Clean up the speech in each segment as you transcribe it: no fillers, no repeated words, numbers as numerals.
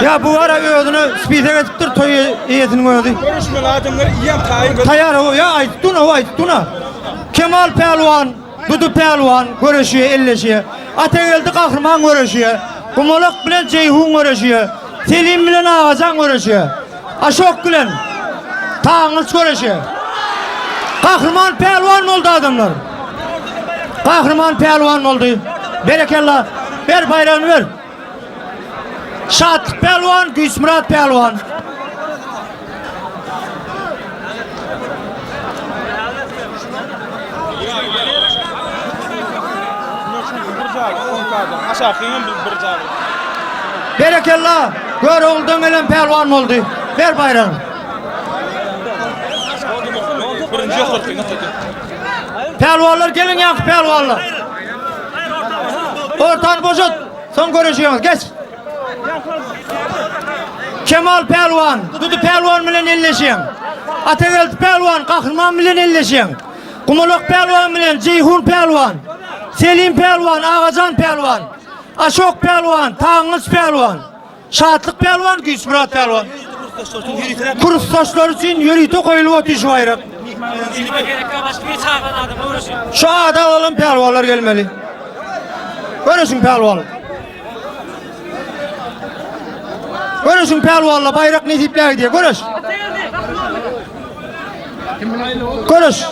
Ya bu ara özünü spite getiptir toy iyetini koydu. Görüşmeli adamlar iyem tayin. Tayar o ya aytduna. Kemal Pelvan, Dudu Pelvan görüşüyor elleşiyor. Ategeldi Kahraman görüşüyor. Kumolak bilen Ceyhun görüşüyor. Selim bilen Ağazan görüşüyor. Aşok bilen Tağız görüşüyor. Kahraman Pelvan oldu adamlar. Kahraman Pelvan oldu. Berekallah. Ver bayrağını ver. Şat Pelvan, Güsmurat Pelvan. Berekallah. Gör oldun elen Pelvan oldu. Ver bayrağını. Pelvanlar gelin yak pelvanlar. Ortan boşalt. Son görüşüyoruz. Geç. Kemal Pelvan, Dudu Pelvan bilen elleşiyen. Ategeldi Pelvan, Kahraman bilen elleşiyen. Kumolak Pelvan bilen Ceyhun Pelvan. Selim Pelvan, Ağazan Pelvan. Aşok Pelvan, Tağız Pelvan. Şatlık Pelvan, Güsmurat Pelvan. Kurus taşlar için yürüyte koyulup otuş bayrak. Şu adam olan pelvanlar gelmeli. Görürsün pelvan. Görürsün pelvanla bayrak ne tipler diye görüş. Görüş.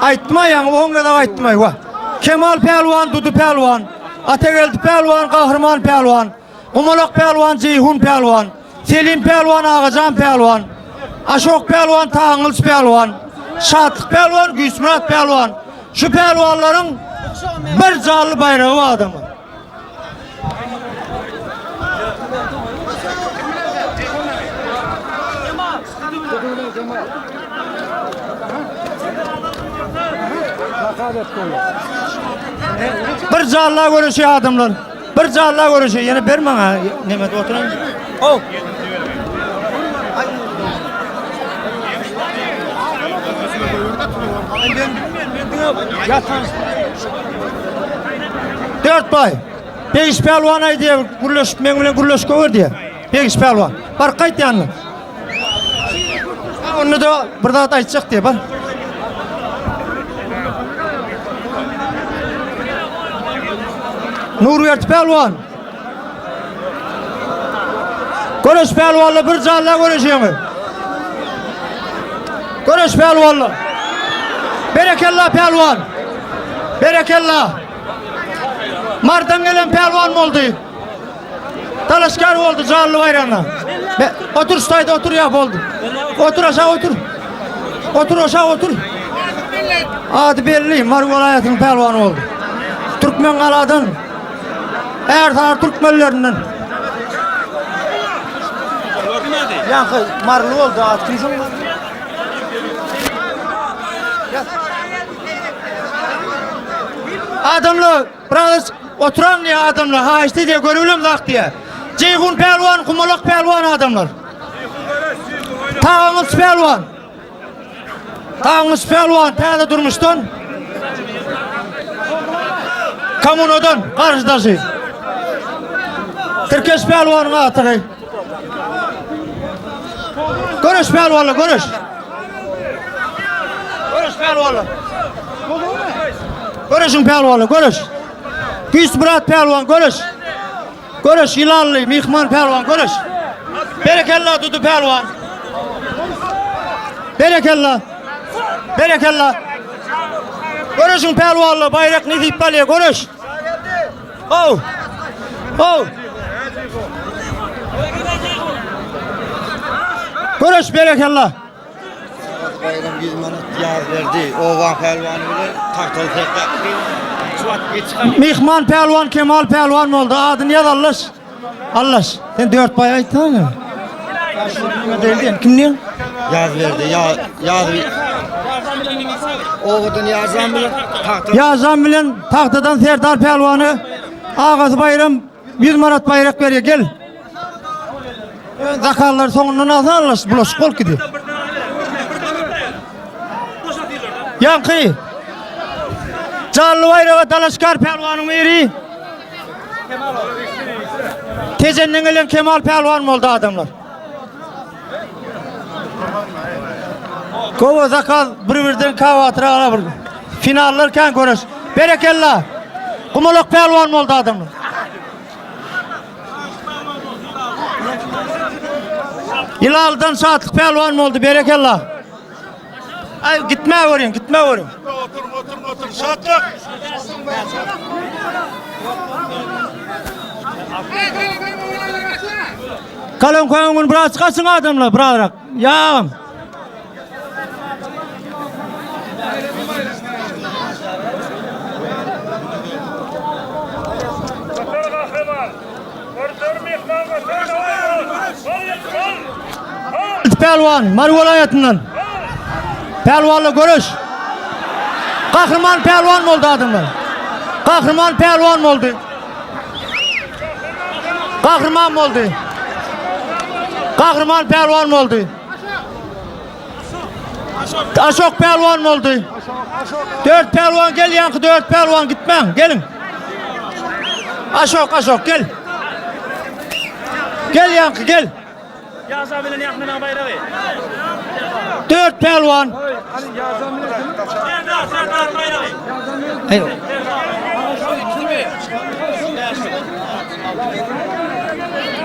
Aytma yani bu onga da aytma. Kemal Pelvan, Dudu Pelvan. Ategeldi Pelvan, Kahraman Pelvan. Kumolak Pelvan, Ceyhun Pelvan. Selim Pelvan, Ağazan Pelvan. Aşok Pelvan, Tağız Pelvan. Şatlık Pelvan, Güsmurat Pelvan. Şu pelvanların bir canlı bayrağı var adamı. Bir canlı görüşüyor adamlar. Bir canlı görüşüyor. Yani verme ha. Nemet oturun. Oh. Dört bay. Beş pelvan ay diye gurulaş, men bilen gurulaş koyur diye. Beş pelvan. Bar kayıt yanına. Onu da burada aytacak diye bar. Nuriyet pelvan. Görüş pelvanla bir canlı görüşüyor mu? Görüş pelvanla. Berekallah pelvan. Berekallah. Mardan gelen pelvan oldu. Talaşkar oldu canlı bayrağına. Otur stayda otur ya oldu. Otur aşağı otur. Otur aşağı otur. Adı belli. Margol hayatının pelvanı oldu. Türkmen kaladın. Her taraf Türkmenlerinden. Yankı marlı oldu. Atkınızın mı? Adamlar biraz oturan diye adamlar ha işte diye görülüm lak diye. Ceyhun Pelvan, Kumolak Pelvan adamlar. Tağız Pelvan. Tağız Pelvan tane durmuştan. Kamunodan karşıdaşı. Türkeş Pelvan'ın atığı. Görüş Pelvan'la görüş. Görüş Pelvan'la. Görüşün Pelvan'la görüş. Güsmurat Pelvan görüş. Görüş Yılanlı, Mihman Pelvan görüş. Berekallah Dudu Pelvan. Berekallah. Berekallah. Görüşün Pelvan'la bayrak ne deyip kalıyor görüş. Oh. Oh. Görüş berekallah. Bayram 100 manat yar verdi. Ovan pelvanı bile taktalı tekrar. Mihman Pelvan, Kemal Pelvan oldu. Adını yaz Allah. Allah. Sen 4 bay aytın mı? Kim diyor? Yaz verdi. Yaz. Oğudun yazan bile taktalı. Yazan bilen tahtadan Serdar Pelvanı Ağası Bayram 100 manat bayrak veriyor. Gel. Zakarlar sonundan alsın Allah. Bulaşık ol gidiyor. Yankı. Canlı bayrağı Talaşkar Pelvan'ın eri. Tezenden gelen Kemal Pelvan oldu adamlar. Kova zakal bir-birden kavatıra ala bir. Finallar kan görüş. Berekellah. Kumolok Pelvan oldu adamlar. Hilal'dan Saatlık Pelvan oldu. Berekellah. Ay gitme oraya, gitme oraya. Otur. Saatlik. Kalın koyun biraz çıkarsın adamlar, bırak. Yağım. Pelvan, Marı vilayetinden. Pelvanla görüş. Kahraman Pelvan oldu adamlar. Kahraman Pelvan oldu. Kahraman oldu. Kahraman Pelvan oldu. Aşok Pelvan oldu. 4 Pelvan gel yankı, 4 Pelvan gitme gelin. Aşok gel. Gel yankı gel. Yazabilin yakından bayrağı. 4 Pelvan. Serdar bayrağı. Eyvallah.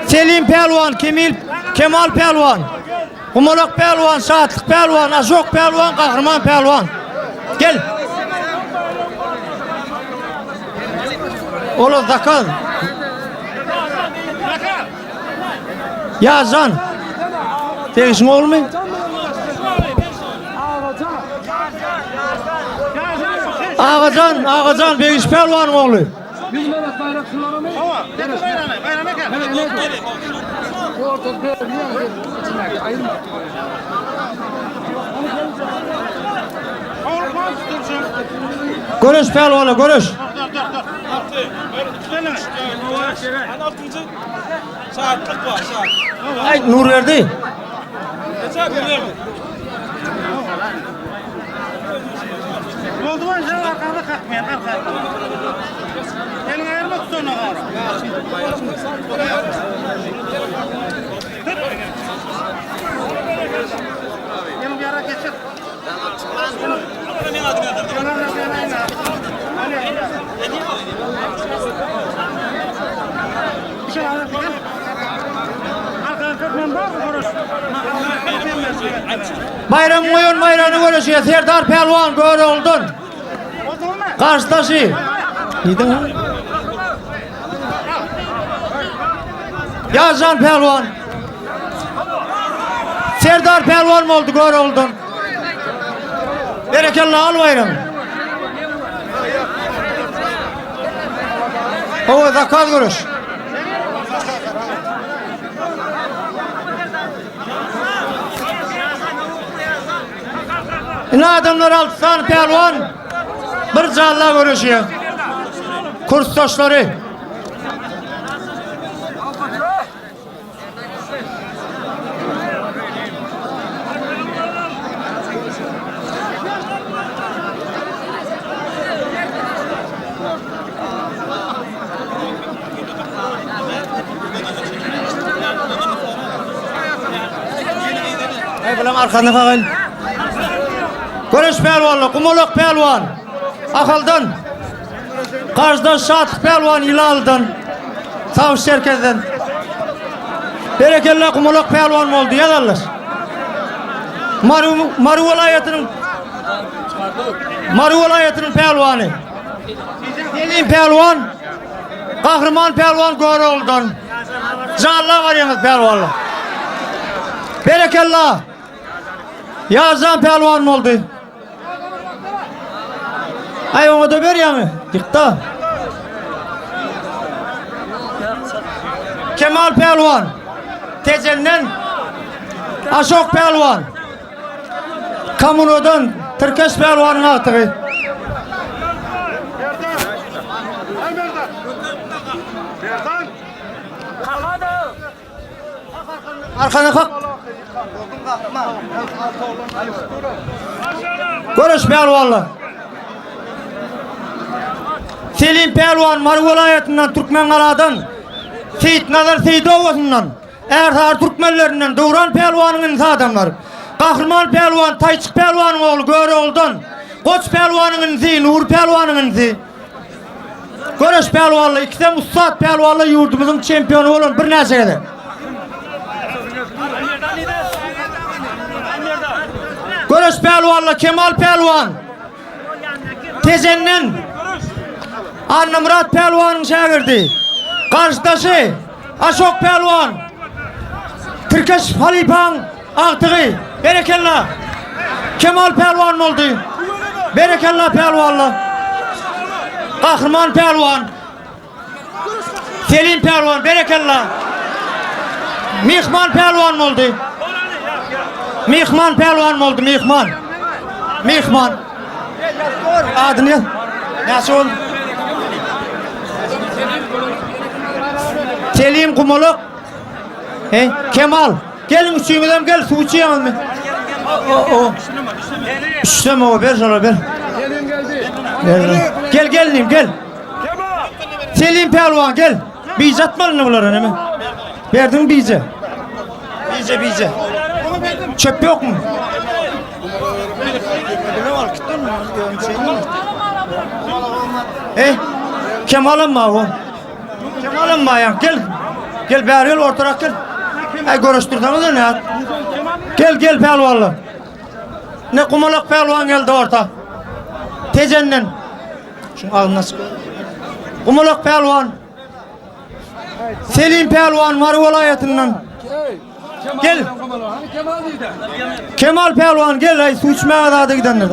Selim Pelvan, Kemal Pelvan, Kumolok Pelvan, Saatlık Pelvan, Aşok Pelvan, Kahraman Pelvan. Gel. Oğlum zakal. Yazan. Değişim olmuyor. Ağacan, Beyiş Pelvan oğlu. Görüş Pelvan'ı, görüş. Saatlik var, saat. Ay nur verdi. Oldu mu? Sen arkada kalkmayan arkaya. Elini ayırma tut onu ağır. Gelin bir ara geçir. Bayram oyun bayramı görüşüyor. Serdar Pelvan gör oldun. Karşıdaşı. Neydi o? Yazan Pelvan. Serdar Pelvan mı oldu gör oldun. Berekallah al bayramı. O da kal görüş. Ne adamlar 6 tane Pelvan bir canla görüşüyor. Kursdaşları. Hey bulan arkanda kalın. Görüş Pelvanlı, Kumolok Pelvan, Akal'dan, Karşıdan Saatlık Pelvan, Hilal'dan, Savuş Şerkez'den. Berekellah Kumolok Pelvan oldu, yadarlar. Marı vilayetinin Pelvanı. Selim Pelvan, Kahraman Pelvan Görol'dan. Canlar var yalnız Pelvanlı. Berekellah. Yazan Pelvan oldu. Ay ona da ver ya mı? Yıktı. Kemal Pelvan. Tecellen Aşok Pelvan. Kamunodan Türkeş Pelvan'ın atığı. Arkana kalk. Görüş Pelvanlı. Selim Pelvan Marı vilayetinden Türkmen Karadan Seyit Nazar Seyidoğlu'ndan, Ertar Türkmenlerinden, Doğran Pelvan'ın insa adamlar. Kahraman Pelvan, Tayçık Pelvan'ın oğlu Göreoğlu'dan, Koç Pelvan'ın insi, Nur Pelvan'ın insi. Görüş Pelvan'la, ikisem Ustad Pelvan'la yurdumuzun çempiyonu olan bir nesede. Görüş Pelvan'la Kemal Pelvan. Tezennen Anna Murat Pelvan'ın şagirdi. Karşıdaşı Aşok Pelvan. Türkeş Halipan Ağtığı. Berekellah. Kemal Pelvan oldu. Berekellah Pelvan'la. Kahraman Pelvan. Selim Pelvan. Berekellah. Mihman Pelvan oldu. Mihman Pelvan oldu. Mihman. Adı ne? Nasıl oldu? Selim Kumoluk. Kemal. Gelin üçüğümüzden gel. Su içeyemez mi? O. İşleme o. Ver sana ver. Gel gelineyim gel. Selim Pelvan gel. Bize atmadın mı bunların hemen? Verdin bize. Bize. Çöp yok mu? Kemal'ım mı o? Kemal'ım mı ya? Gel bari ortarak gel. Görüştürdünüz da ne ya? Gel Pelvanlı. Ne Kumalak Pelvan geldi orta. Tezennen. Şunu ağzına sık. Kumalak Pelvan. Selim Pelvan var vilayetinden. Gel. Kemal Pelvan gel ay su içmeye da gidenler.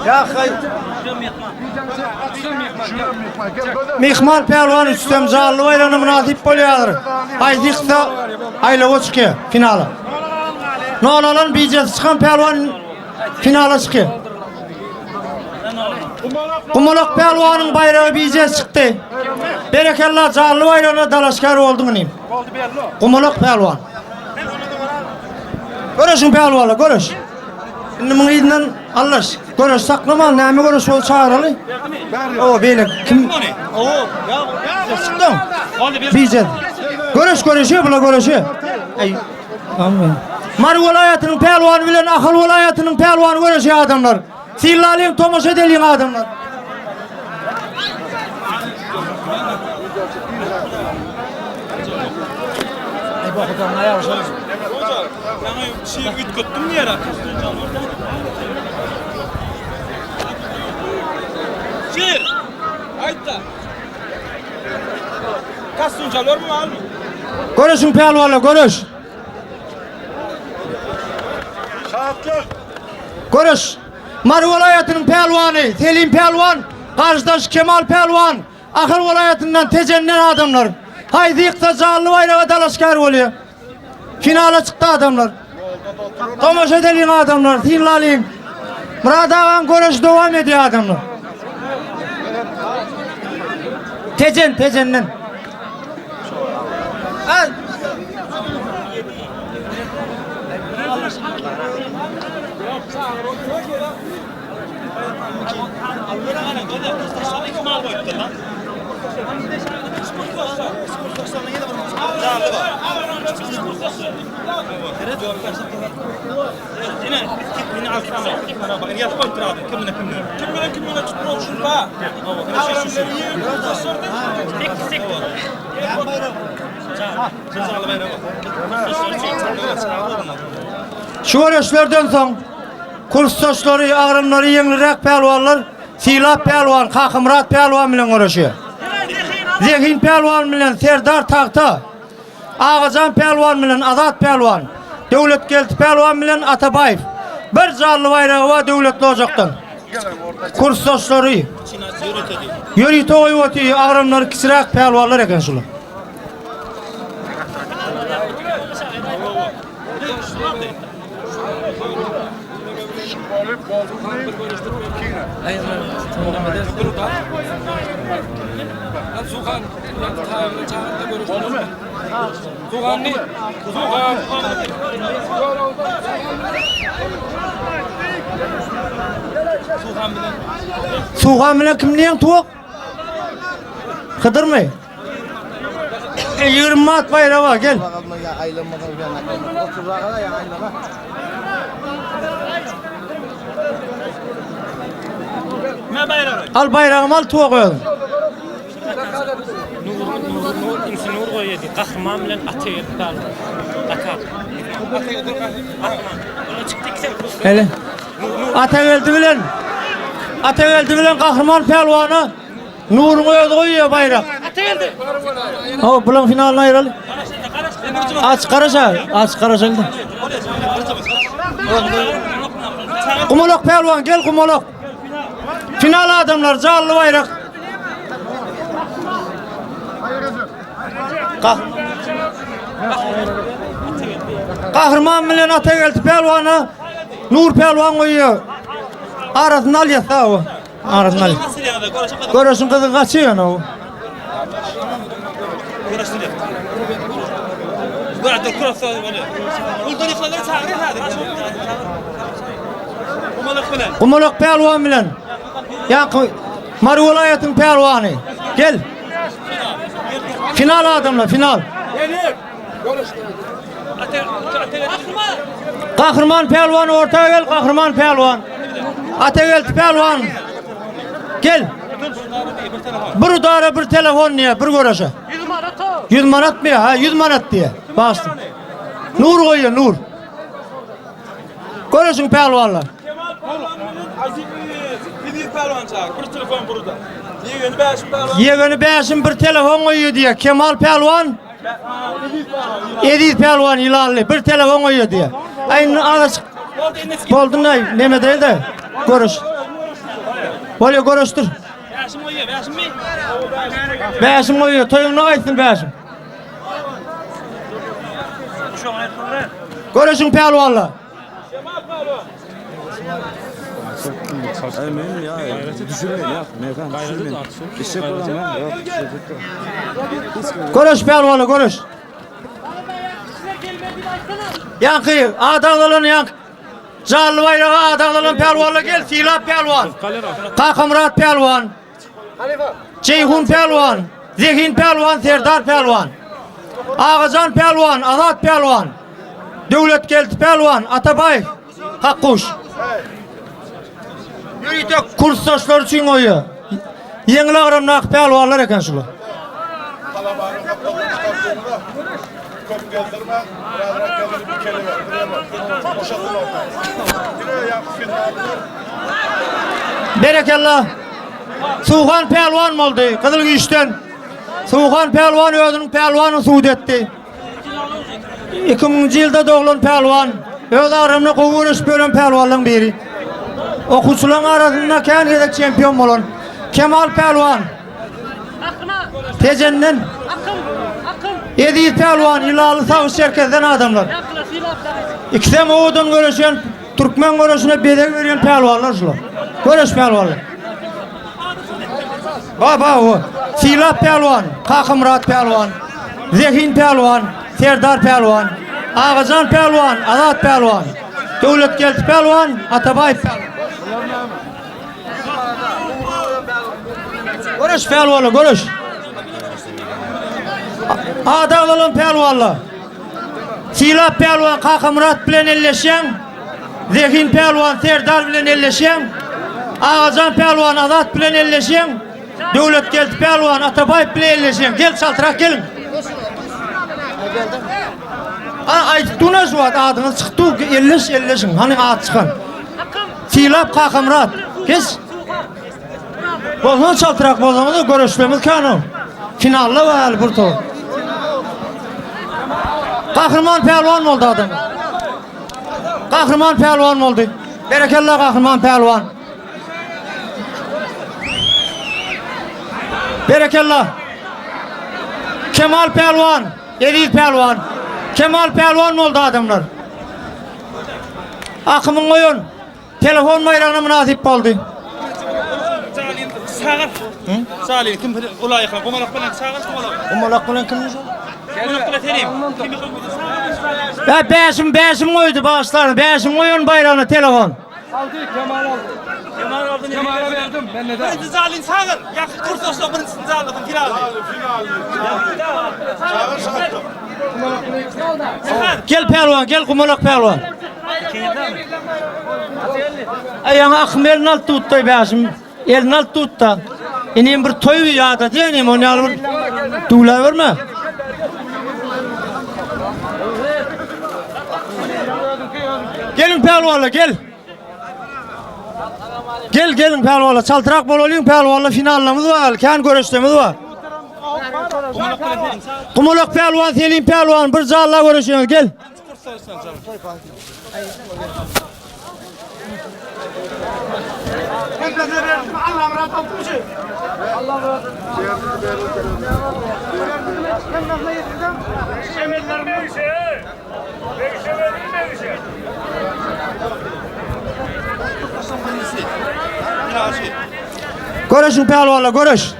Ya hay. Mihman Pelvan üstem zallı bayranı münasip bolýar. Ay dikta ayla oçke finala. Ne olan bize çıkan Pelvan finala çıkıyor. Kumalak Pelvan'ın bayrağı bize çıktı. Berekellah zallı bayranı dalaşkar oldu mu neyim? Kumalak Pelvan. Görüşün Pelvan'la görüş. Şimdi bunu iyinden Allah görüş saklama neymi görüş ol çağıralı. O böyle kim? O ya çıktı mı? Bize. Görüşüyor bula görüşüyor. Amin. Mar vilayetinin Pelvanı bilen Ahal vilayetinin Pelvanı görüşüyor adamlar. Sillalıyım tomaş edeliyim adamlar. Ay bakıdan ayağı şöyle. Şey ütköttüm yere. Şir. Aytta. Kastın çalıyor mu abi? Görüşün Pelvan'la görüş. Saatlik. Görüş. Mar vilayetinin Pelvanı, Selim Pelvan, karşıdaş Kemal Pelvan, Ahır vilayetinden tezennen adamlar. Haydi iktidarlı bayrağı dalaşkar oluyor. Finala çıktı adamlar. Tomaş edelim adamlar, Hillaliyim. Murat Ağa'nın görüş devam ediyor adamlar. Tezennen. Ha. Şu yarışlardan son kursdaşları, ağrımları, yenilik pelvanlar, Silah Pelvan, Kakımrat Pelvan bilen uğraşıyor. Zehin Pelvan bilen Serdar Tahta, Ağacan Pelvan bilen Azat Pelvan, Devletgelti Pelvan bilen Atabayev. Bir zallı bayrağı var devletli ocaktan. Kursdaşları, yürütü oyvatı, ağrımları, kisirak pelvanlar eken şular. Sugan. Suğan bilen kimliğin tuğuk? Kıdırmay. 20 mat bayrağı var, gel. Ne bayrağı? Al bayrağımı al tuğuk koyalım. Nur koyuyordu. Kahraman bilen atıyor. Atar. Ona çıktı ki sen. Hele. Atageldi bilen kahraman pelvanı Nur'un koyuyor bayrak. Atıldı. O bulan finalına ayıralım. Aç Karaca geldi. Kumolok pelvan gel Kumolok. Final adamlar canlı bayrak. Kahraman bilen Atageldi pelvanı Nur pelvan koyuyor. Arasını al yasa o. Arasını al. Görürsün kızın kaçıyor o. Kumolok pelvan bilen. Ya Marvilayet'in pelvanı. Gel. Final adamla final. Kahraman pelvan ortaya gel kahraman pelvan. Atageldi pelvan. Gel. Bir dara bir telefon niye bir görüşe. 100 manat mı ya? Ha 100 manat diye. Bastım. Nur koyuyor Nur. Görürsün pelvanla. Kemal Pehlivan'ın Aziz bir Pehlivan çağır. Bir telefon burada. Yegeni Beşim Pehlivan. Yegeni Beşim bir telefon koyuyor diye. Kemal pelvan. Edil pelvan ilalli bir telefon koyuyor diye. Aynı ağaç. Boldu ne değil de. Görüş. Böyle görüştür. Beşim koyuyor. Beşim mi? Beşim koyuyor. Toyun ne aytsın Beşim? Görüşün pelvanla. Kemal Pehlivan. Emin ya, düşürmeyin ya. Meykan düşürmeyin. İşe koyalım ya. Görüş pelvanla görüş. Yankı adağlanan yank. Canlı bayrağı adağlanan pelvanla gel. Silah pelvan. Kakamrat pelvan. Ceyhun pelvan. Zehin pelvan. Serdar pelvan. Ağacan pelvan. Azat pelvan. Devlet geldi pelvan. Atabay. Hakkuş. Yürüyte kurs taşlar için oyuyor. Yengil ağramnak pelvanlar eken şular. Kop gezdirme, beraber gezdirip bir kelime. Boşaltın ortaya. Yine yap finaldir. Berekallah. Suğan pelvan oldu. Kızıl güçten. Suğan pelvan özünün pelvanı suud etti. 2000 yılda doğulan pelvan. Öz ağrımını kovuruş bölüm pelvanlığın biri. Okusulan arasında kendi gedek çempiyon olan Kemal pelvan. Tezennen. Edil pelvan ilalı savaş şirketten adamlar. İkisem oğudun görüşen Türkmen görüşüne bedek veren pelvanlar şular. Görüş pelvanlar. Baba o. Silah pelvan, Kakımrat pelvan, Zehin pelvan, Serdar pelvan, Ağacan pelvan, Azat pelvan, Devlet geldi pelvan, Atabay pelvan. Görüş pelvanlar, görüş. Adağlanan pelvanlar. Silah pelvan, Kakımrat bilen elleşen, Zehin pelvan, Serdar bilen elleşen, Ağacan pelvan, Azat bilen elleşen, Devlet geldi pelvan, Atabay bilen elleşen. Gel saltırak gelin. Ay tuna şu adını çıktı, elleşin. Hani adı çıkan. Silah Kakımrat. Kes. Bozma saltırak bozma da görüşmemiz kanun. Finallı var burada. Kahraman pelvan oldu adam. Kahraman pelvan oldu. Berekallah kahraman pelvan. Berekallah. Kemal pelvan, Edil pelvan. Kemal pelvan oldu adamlar. Akımın oyun. Telefon bayrağına münasip oldu. Salih kim ulay yakın. Kumolak bilen sağır kumolak. Kumolak bilen kimmiş o? Kumolak bilen terim. Kimi koydu? Ya beşim koydu bağışlarını. Beşim oyun bayrağına telefon. Kemal aldın. Kemal'e verdim. Ben neden? Ben Zalin sağır. Yakın kurs olsa birincisini aldım. Final. Gel pelvan, gel kumalak pelvan. Ayağına akım elini alt tuttu başım. Elini alt tuttu. İneyim bir toy yağda diyeyim onu alır. Tuğla verme. Gelin pelvanla gel. Gelin pelvanla. Çaltırak bol olayım pelvanla finalımız var. Kan görüştüğümüz var. Kumulak pelvan, Selim pelvan. Bir zalla görüşüyoruz gel. Görüşün pelvanla görüş.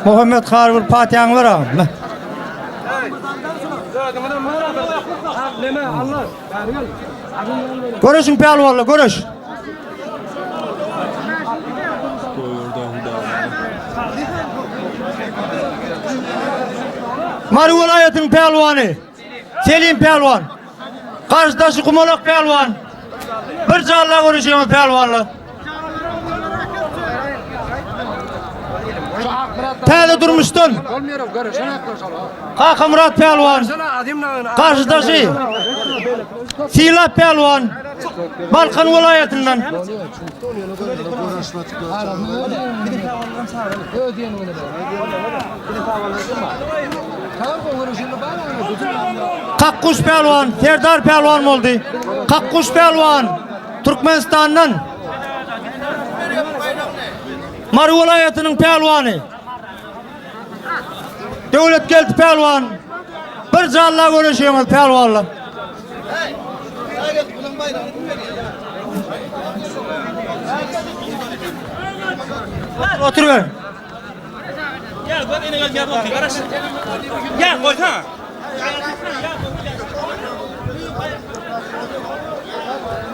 Muhammed Harvur Patihan var abi. Görüşün pelvanla görüş. Mari vilayetinin pelvanı Selim pelvan. Karşıdaşı Kumalak pelvan. Bir canla görüşüyoruz pelvanla. Tele durmuştun. Kaka Murat pelvan. Karşıdaşı Silah pelvan. Balkan vilayetinden. Kakkuş pelvan, Serdar pelvan oldu. Kakkuş pelvan, Türkmenistan'dan. Mari vilayetinin pelvanı. Devlet geldi pelvan. Bir canla görüşüyoruz pelvanla. Otur ver. Gel bak yine gel otur. Gel koy ha.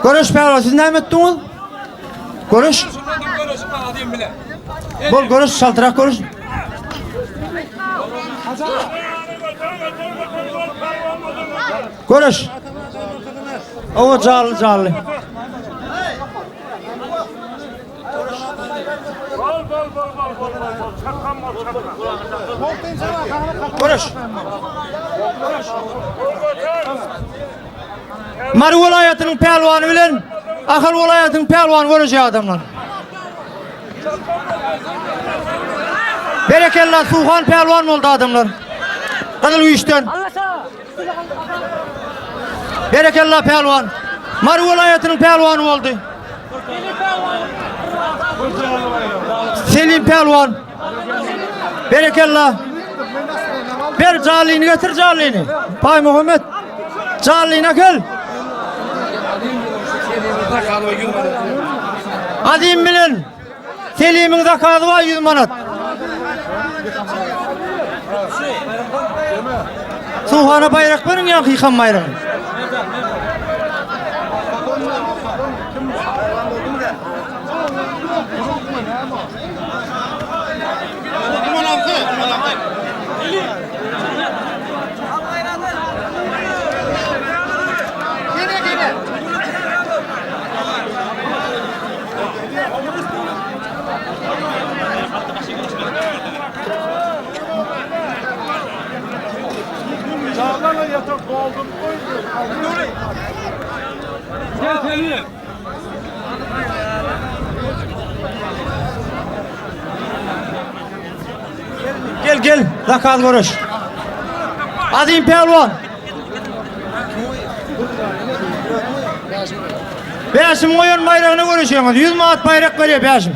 Görüş pelvan, siz ne ettiniz? Görüş. Bol görüş, saltırak görüş. Görüş. O canlı. Görüş. Mari vilayetinin pelvanı bilen Akıl vilayetinin pelvanı göreceği adamlar. Berekellah Suhan pelvan oldu adamlar. Kadın uyuştan. Berekellah pelvan. Mari vilayetinin pelvanı oldu. Selim pelvan. Berekellah. Ver callini getir callini. Pay Muhammed. Callini gel. Adim bilen Selim'in zakadı var 100 manat. Suhana bayrak verin ya yıkan bayrağı. Çağlarla yatak doldum. Gel Selim. Gel zakat görüş. Adim pelvan. Beşim oyun bayrağını görüşüyoruz. 100 manat bayrak veriyor beşim.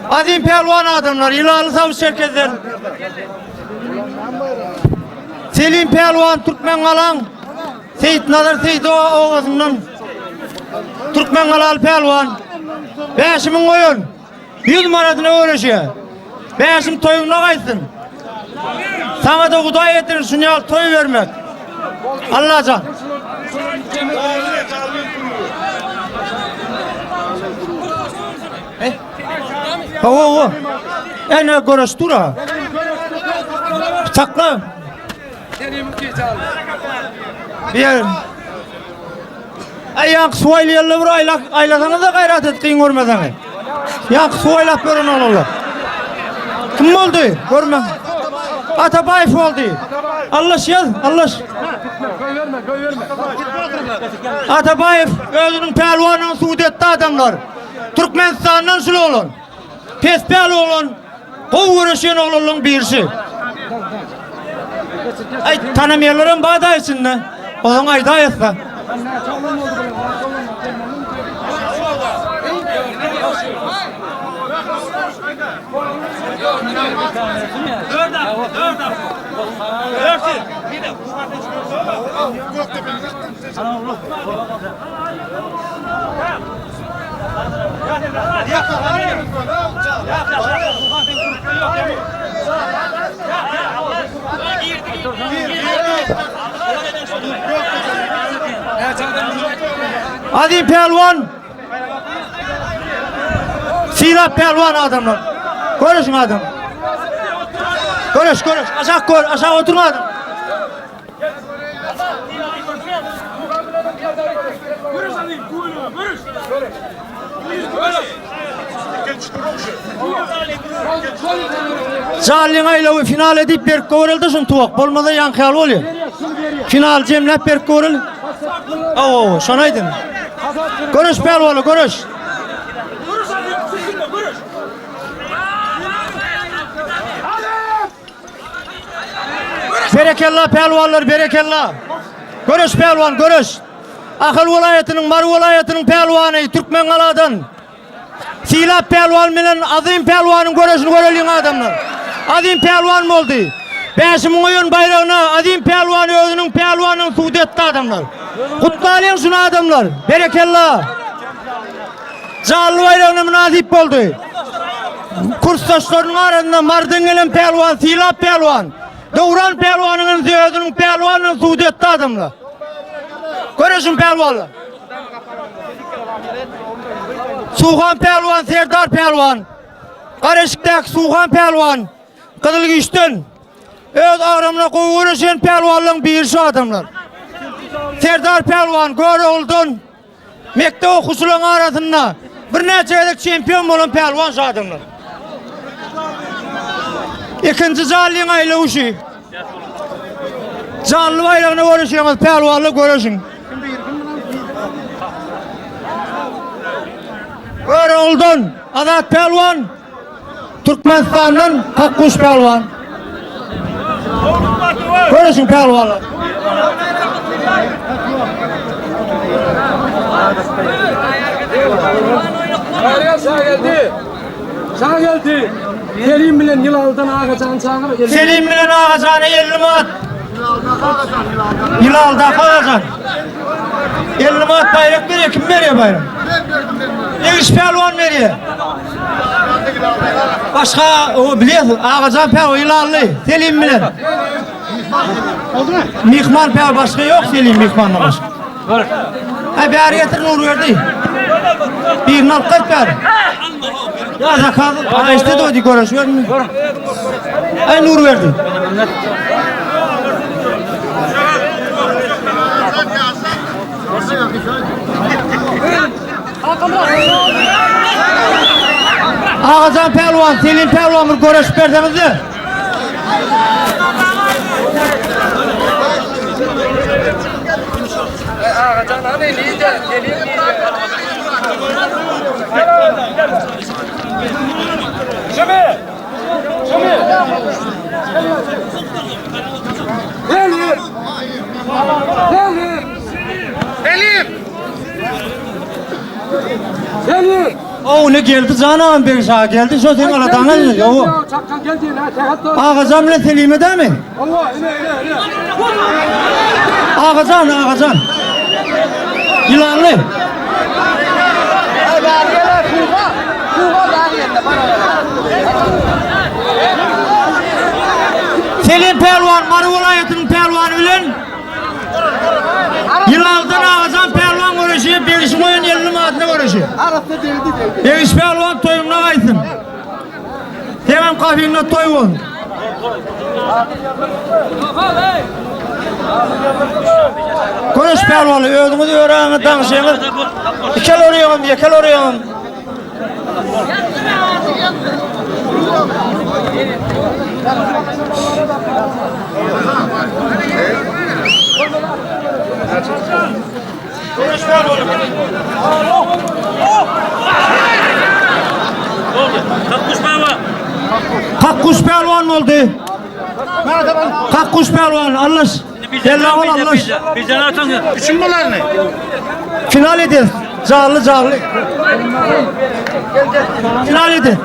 Adim pelvan adamlar, İlahi Savuz Şirketler. Selim Pelvan Türkmen Alan Seyit Nazar Seyit oğazından Türkmen Alal Pelvan 5.000 koyun 100 manatına uğraşıyor. 5'im toyuna kaysın. Sana da kuday ettirin şunu toy vermek. Allah can. O. Yani görüştüra. Sakla. Bir. Ayak suaylayalı bir aylasana da gayret et kıyın görmeden. Yak suaylap görün oğlu. Kim oldu? Görmem. Atabayf oldu. Allah yaz, Allah. Atabayf özünün pelvanının Suudet'te adamlar. Türkmenistan'dan şulu olun. Pespel olun. Kov uğraşın oğlunun birisi. Ay tanımayanların bağdaysın ne? Onun ayda yatsa. Hadi pelvan. Silah pelvan adamlar. Görüşün adam. Görüş. Aşağı oturma adam. Zalin ayla final edip bir kovruldu şun tuvak. Bolmada yan khayal oluyor. Final cemlep bir kovrul. Oo, şonaydın. Görüş pelvanı, görüş. Berekellah pelvanlar, berekellah. Görüş pelvan, görüş. Akıl vilayetinin, Mar vilayetinin pelvanı Türkmen Aladan. Silah pelvan bilen azim pelvanın görüşünü göreliyin adamlar. Azim pelvan mı oldu? 5.000 oyun bayrağına azim pelvanı özünün pelvanının Suudet'te adamlar. Kutlayın şunu adamlar. Berekellah. Canlı bayrağına münasip oldu. Kursdaşlarının arasında Mardin gelen pelvan, silah pelvan. Doğran pelvanının özünün pelvanının Suudet'te adamlar. Görüşün pelvanlar. Suhan pelvan, Serdar pelvan. Karışık'taki Suhan pelvan. Kızılgüş'ten. Öz ağrımına koyuğuruşun pelvanlığın birisi adamlar. Serdar pelvan, gör oldun. Mekte okusulun arasında. Bir neçelik şampiyon olan pelvan şu adamlar. İkinci zalliğin ayla uşu. Canlı bayrağına görüşüyorsunuz, pelvanlı görüşün. Gör oldun. Azat pelvan. Türkmenistan'dan Kakkuş pelvan. Görüşün pelvanlar. Sana geldi. Selim bilen Yılal'dan ağaçağın çağına geldi. Selim bilen ağaçağına 50 mat. Yılal'da ağaçağın. 50 mat bayrak veriyor. Kim veriyor bayrak? İş pelvan veriyor. Başka o biliyorsun. Ağaçağın pelvan Yılal'lı. Selim bilen. Mihman pelvan başka yok Selim Mihman'la başka. Ha bir getirin uğru verdi. Bir nal 40 ver. Ya zakal. Ha işte de o dikoraş vermiyor. Ay uğru verdi. Ağacan pelvan, Selim pelvan bir görüş verdiniz de. Ağaçağın adı lider. Selim lider. Şöyle. Selim. O ne geldi canım bir sağa geldi sötün alatanı o. Çakkan geldi ha tehat. Ağazam ne telime değil mi? Allah öyle. Ağazan. Yılanlı. Selim Pelvan, Marı vilayetinin pelvanı bilen Yılaldan Ağazan pelvan uğraşıyor, Begiş koyun 50 madine uğraşıyor. Begiş pelvan toyumuna kaysın. Hemen kafinle toy olun. Konuş pelvanı, ödümü de öğrenin, danışığını. Kel oraya. Kakkuş pelvan oldu. Kakkuş pelvan, Allah. Della ol Allah. Bizden atan Üçün bunlar ne? Final edin. Canlı. Final edin.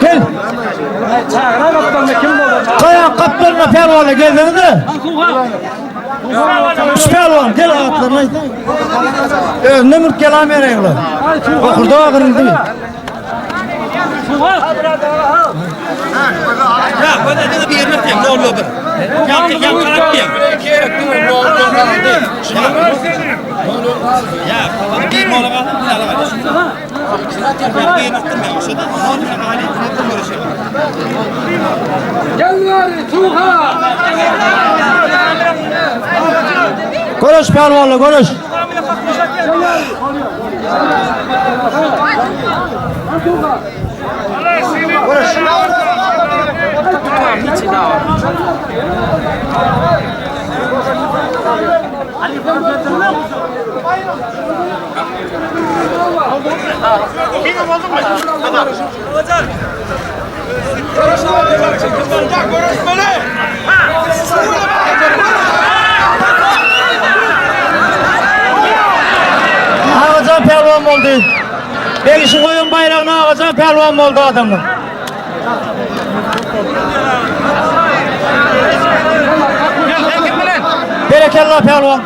Gel. Kaya kaplarına pelvanla geldiniz de. Pelvan gel atlarına. Ne mülk kelam yarayla. Okurda ağırın değil. Ya ben de bir yerine ne oluyor be? Ya karak diye. Ya bir mola var. Konuş pelvanla konuş. Ağacan pelvan oldu. Belki koyun bayrağına ağacan pelvan oldu adamlar. Berekallah pelvan.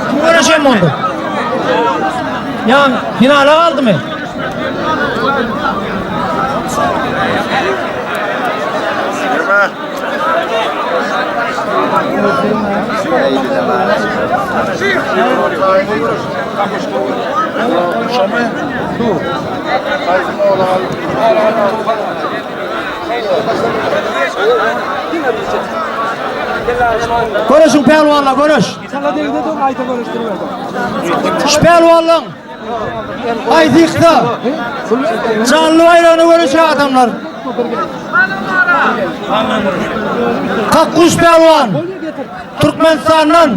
Kim uğraşayım oldu? Ya finale kaldı mı? Konuşun pelvanla konuş. Sana değil de ayta konuşturuyordu. Şu pelvanla. Aydıkta. Canlı bayramı konuşuyor adamlar. Kakkuş pelvan. Türkmenistan'dan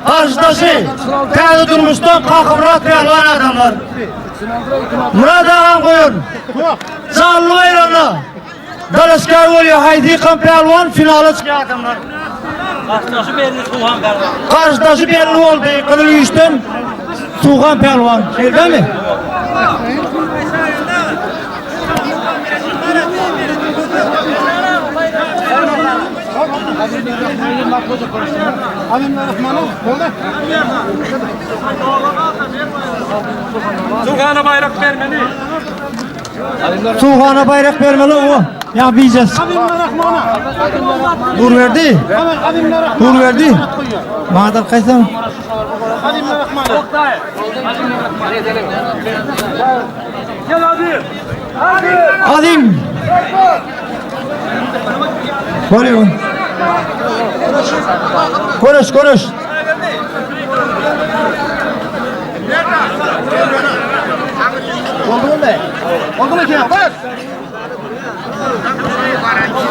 karşıdaşı kaydı durmuştan Kakıbrat pelvan adamlar. Murat Ağam koyun. Canlı bayramı. Dalaskay oluyor Haydikan pelvan finale çıkıyor adamlar. Karşıdaşı belli oldu. Kılığı üçten Tuğhan pelvan. Şeyde mi? Tuğhan'a bayrak vermeli. Tuğhan'a bayrak vermeli o. Ya bileceğiz. Dur verdi. Dur verdi. Madem kaysam. Gel hadi. Adim. Konuş. Konuş. Oldu mu be? Oldu mu ki? Konuş.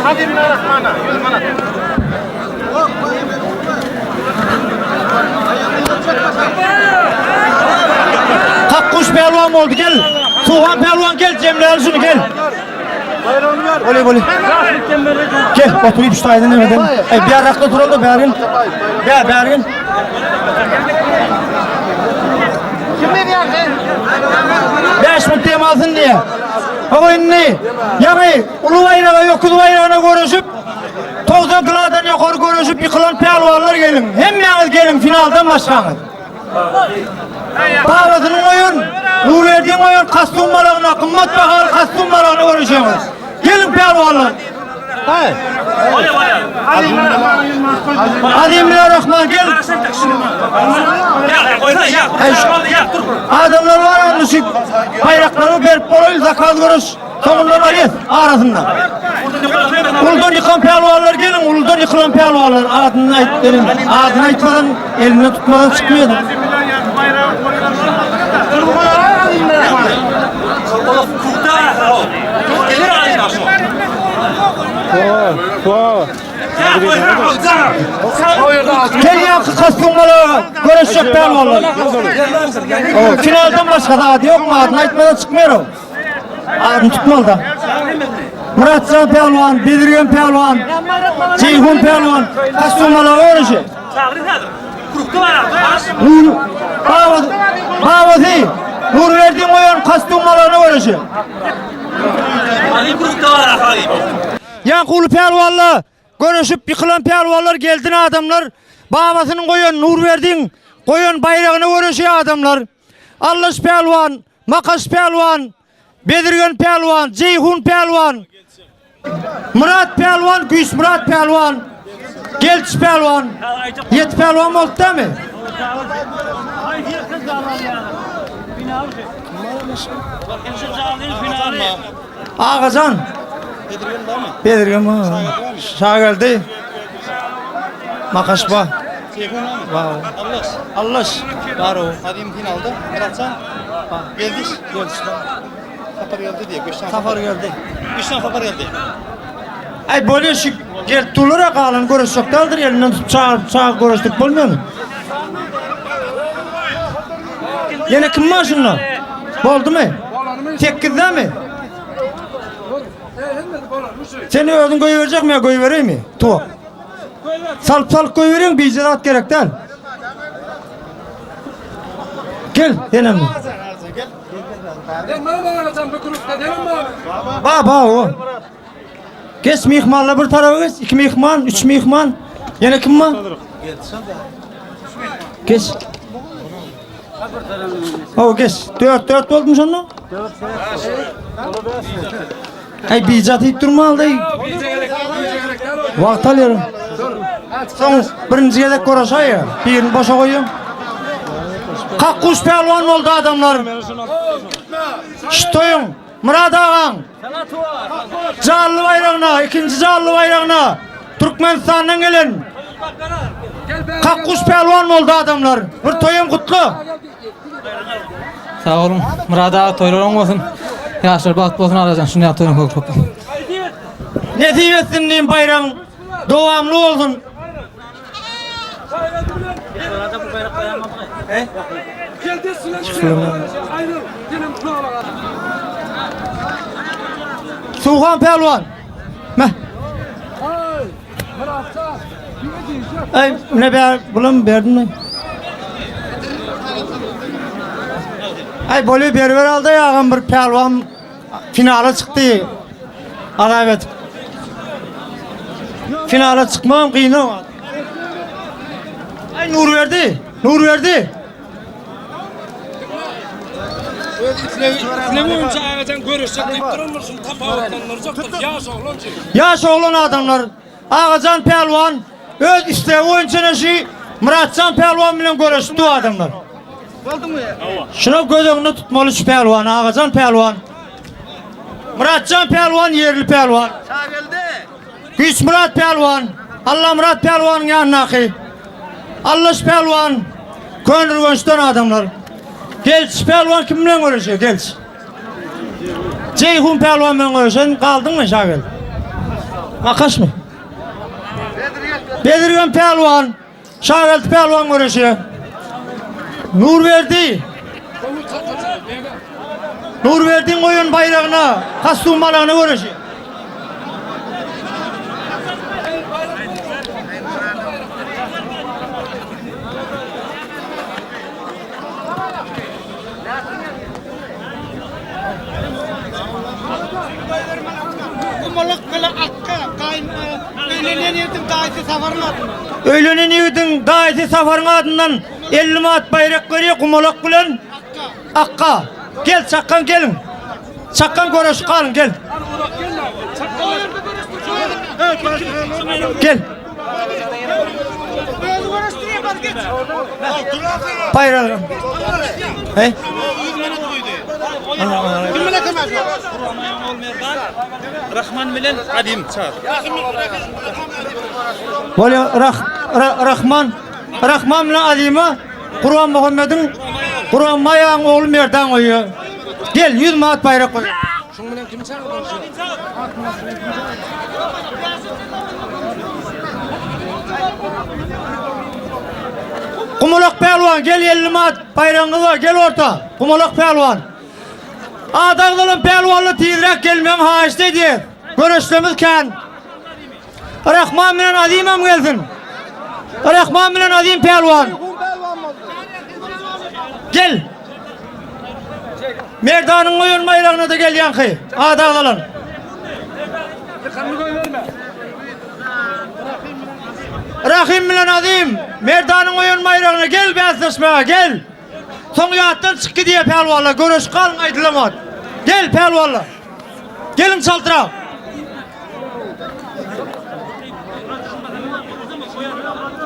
Hadi Bismillahirrahmanirrahim. Kakkuş pelvan oldu gel. Tuğhan pelvan gel Cemile Erzurum gel. Voley. Gel oturayım şu taydın demeden. Bir arakta duralım da Bergin. Gel Bergin. 5000 temasın diye. O inni yani ulu bayrağı yokuz bayrağına görüşüp Tozda kıladan yukarı görüşüp yıkılan pelvanlar gelin. Hem yalnız gelin finaldan başlayın. Bağlasının oyun, Nurverdi'nin oyun kastum balığına, kımmat bahalı kastum balığına görüşüyoruz. Gelin pelvanlar. Hayır. Ademir gel. Adamlar var anlaşıp bayrakları verip orayı zakal görüş. Sonunda var yes arasında. Uldan yıkan pelvanlar gelin, uldan yıkılan pelvanlar adını aytlarım. Adını aytmadan eline tutmadan çıkmıyordu. Gel yankı kastummalı görüşecek pelvanlar. Finalden başka da adı yok mu? Adını aytmadan çıkmıyor o. Adını tutmalı da. Muratcan pelvan, Bedirgen pelvan, Ceyhun pelvan, kastummalı görüşecek. Bağvazı, Nurverdi'nin oyun kastummalarını görüşecek. Yankulu pelvanla görüşüp yıkılan pelvanlar geldiğine adamlar. Babasının koyun Nurverdi'nin koyun bayrağını görüşüyor adamlar. Allış pelvan, Makas pelvan, Bedirgen pelvan, Ceyhun pelvan, Murat pelvan, Güys Murat pelvan, Gelç pelvan, Yet pelvan oldu değil mi? Ağazan. Bedirgen mi? Şaha geldi. Makaş ba. Allah. Var o. Kadim finalda Muratcan geldik. Safar geldi diye. Safar geldi. Güçten safar geldi. Ay böyle şu gel tulura kalın görüşecek daldır elinden tutup çağ görüştük bulmuyor mu? Yine kim var şunla? Oldu mu? Tekizde mi? Seni ödün koyu verecek mi ya koyu vereyim mi? Tuğ. Salıp koyu vereyim bir icraat gerek değil. Gel yine mi? Baba o. Geç mihmanla bir tarafa geç. 2 mihman, 3 mihman. Yine kim var? Geç. O geç. 4 olmuş onu. Ay bir icraat hiç durma aldı. Vakt alıyorum. Son birinci yedek koraşa ya. Birini boşa koyuyorum. Kakkuş pelvan oldu adamlar. Ştoyun. Murat ağam. Canlı bayrağına, ikinci canlı bayrağına. Türkmenistan'dan gelin. Kakkuş pelvan oldu adamlar. Bir toyum kutlu. Sağ olun. Murat ağa toylarım olsun. Yaşlar baht olsun alacaksın. Şunu yaptığım çok. Ne diyorsun diyeyim bayrağın. Doğamlı olsun. Suhan pelvan. Meh. Ay ne be bulam verdin mi? Ay böyle berber aldı ya ağam bir pelvan finale çıktı. Ala evet. Finale çıkmam kıyına. Ay Nur verdi. Ne oyuncu ağacan görüşecek deyip durulmuşsun. Tafavutlanlar çok yaş oğlan. Yaş oğlan adamlar. Ağacan pelvan. Öz işte oyuncunun şey Muratcan pelvan bilen görüştü adamlar. Oldu mu ya? Şuna göz önüne tutmalı şu pelvan. Ağacan pelvan. Muratcan pelvan yerli pelvan. Sağ geldi. Güç Murat pelvan. Allah Murat pelvanın yanına akı. Allah pelvan. Könül gönçten adamlar. Gelç pelvan kimle görüşüyor gelç. Ceyhun pelvan ben görüşüyor. Kaldın mı Şagel? Makaş mı? Bedirgen pelvan. Şagel pelvan görüşüyor. Nurverdi'nin oyun bayrağına, kastumbalığına görüşüyor. kumalak böyle akka kayın öylenen yerdim daisi safarın adına. Öylenen yedin daisi safarın adından 50 mat bayrak görüyor kumalak bilen akka. Gel çakkan gelin. Çakkan görüş kalın gel. Gel. Bayrağı. He? Rahman bilen Adim çağır. Rahman bilen Adim'i Kur'an Muhammed'in Kur'an Maya'nın oğlu Merdan koyuyor. Gel 100 mat bayrak koy. Şunu bilen kimi çağırdın? Kumalak Pelvan gel 50 mat bayrağını var gel orta. Kumalak Pelvan. Adağlı'nın pelvanlı tiyirek gelmem haç dedi. Görüştüğümüz kan. Rahman bilen Adim'im gelsin. Rahman bilen Adim Pelvan. Gel. Merdan'ın oyun bayrağına da gel yankı. Adağlı'nın. Rahim bilen Adim. Merdan'ın oyun bayrağına gel bezleşmeye gel. Son yattan çık diye pelvanla görüş kalın aydılamat. Gel pelvanla. Gelin çaltıra.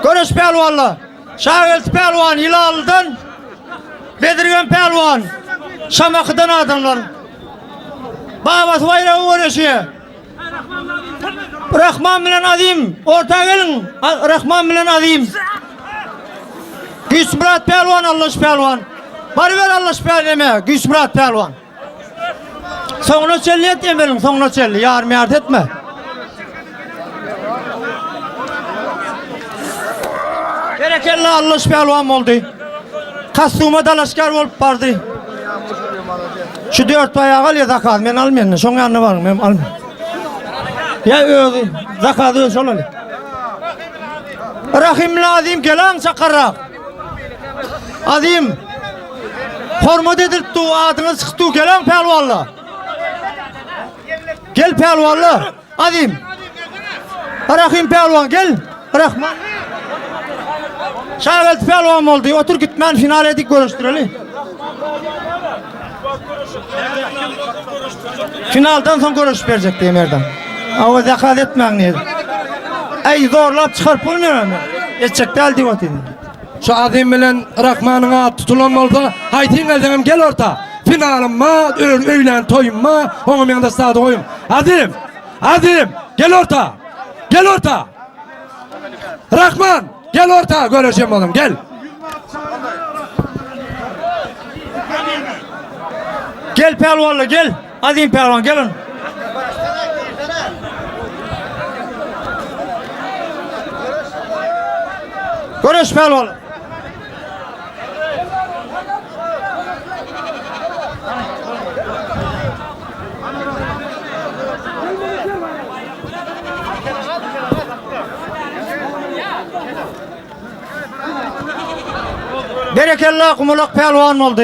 Görüş pelvanla. Şahıs pelvan Hilal'dan Bedirgen pelvan Şamakı'dan adamlar. Babası bayrağı uğraşıyor. Rahman bilen Adim. Orta gelin. Rahman bilen Adim. Güç Murat pelvan Allah pelvan. Bari ver Allah pelvan. Güç Murat pelvan. Sonuna çelli et yemelim. Sonuna çelli. Yarım yardım etme. Berekelle Allah pelvan oldu. Kastuma dalaşkar olup vardı. Şu 4 bayağı al ya zakat. Ben almayayım. Son yanına varım. Ben almayayım. Ya öyle. Zakat öyle şöyle. Rahimli Adim gelen çakarrak. Adim. Hormat edildi adını çıktı gelen pelvanla. Gel pelvanla. Adim. Rahim pelvan gel. Rahman. Şahıs pelvan oldu. Otur gitmen final edik görüştürelim. Finaldan son görüş verecek diye Merdan. Ama zakat etmeyin neydi? Ey zorlap çıkarıp olmuyor mu? Geçecek deldi o dedi. Şu Adim bilen Rahman'ın adı tutulan oldu. Haytin eldenim gel orta. Finalim ma, öğlen toyum ma, onun yanında sağda koyum. Adim, Adim gel orta. Gel orta. Rahman gel orta göreceğim oğlum gel. Gel pelvanla gel. Adim pelvan gelin. Görüş pelvan. Berekallah kumulak pelvan oldu.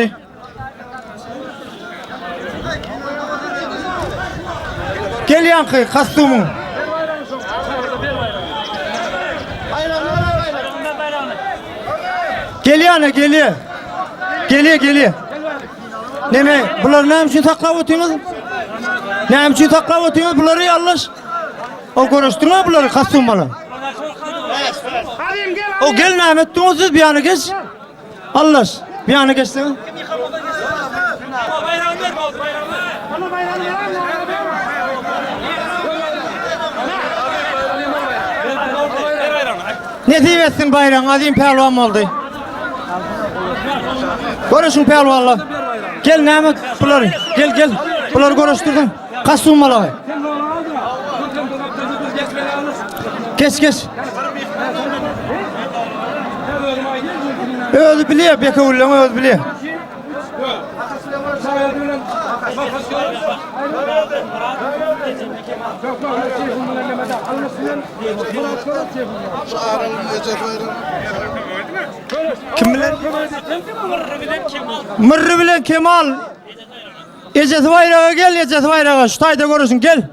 Gel yankı kastumu. Geliyor ne geliyor. Geliyor. Neme bunlar ne için saklap otuyorsunuz? Ne için saklap otuyorsunuz bunları yanlış. O konuşturma bunları kastumalı. O gel ne emettiniz siz bir yana geç. Allah bir yana geçsin. Ne diyeceksin bayrağın Adim pelvan oldu. Görüşün pelvanla. Gel Mehmet bunları. Gel. Bunları görüştürdüm. Kaç sunmalı. Geç. Öldü biliyor. Beka ulan öldü biliyor. Kim bilen? Mırrı bilen Kemal. Ecet bayrağı gel, Ecet bayrağı. Şu tayda görürsün gel.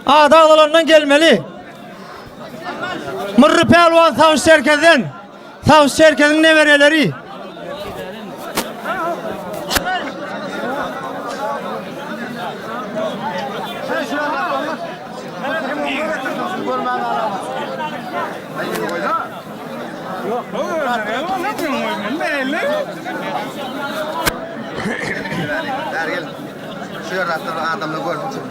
Dağlarından gelmeli. Mırrı Pelvan Savus Serkez'den. Savus Serkez'in nevereleri. Dergel. Şu yaratır adamla görmüşüm.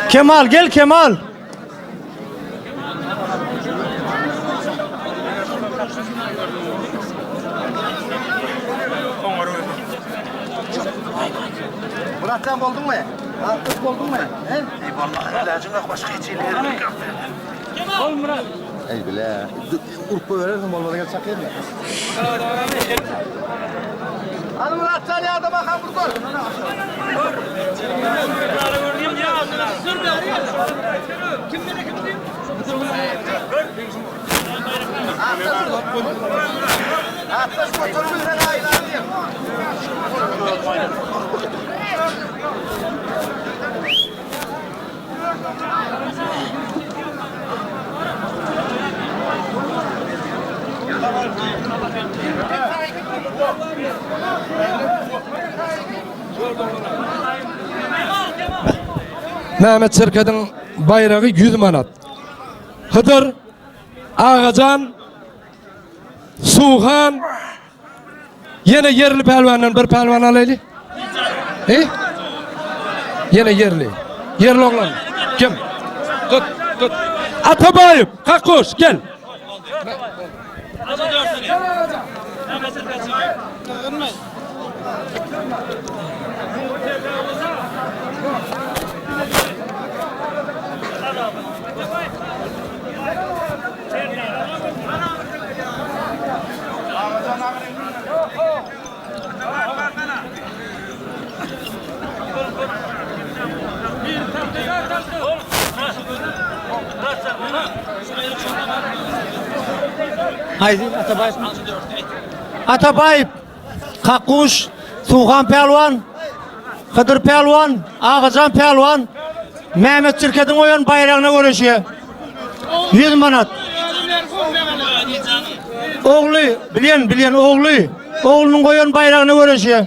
Kemal gel Kemal. Murat sen buldun mu? Artık buldun mu? He? Ey vallahi ilacım yok başka hiç ileri yok. Ol Murat. Ey bile. Urku verirsin onlara gel çakayım mı? Hadi Murat sen ya da bakalım burada. Atlas motoru bizden aylanıyor. Mehmet Çerkez'in bayrağı 100 manat. Hıdır, Ağacan, Suhan, yine yerli pelvandan bir pelvan alaylı. Yine yerli. Yerli oğlan. Kim? Tut. Atabayıp, Kakkoş gel. Haydi Atabayip. Atabayip, Kakkuş, Suhan Pelvan, Hıdır Pelvan, Ağacan Pelvan, Mehmet Çerkez'in oyun bayrağına görüşüyor. 100 manat. Oğlu, bilen oğlu. Oğlunun oyun bayrağına görüşüyor.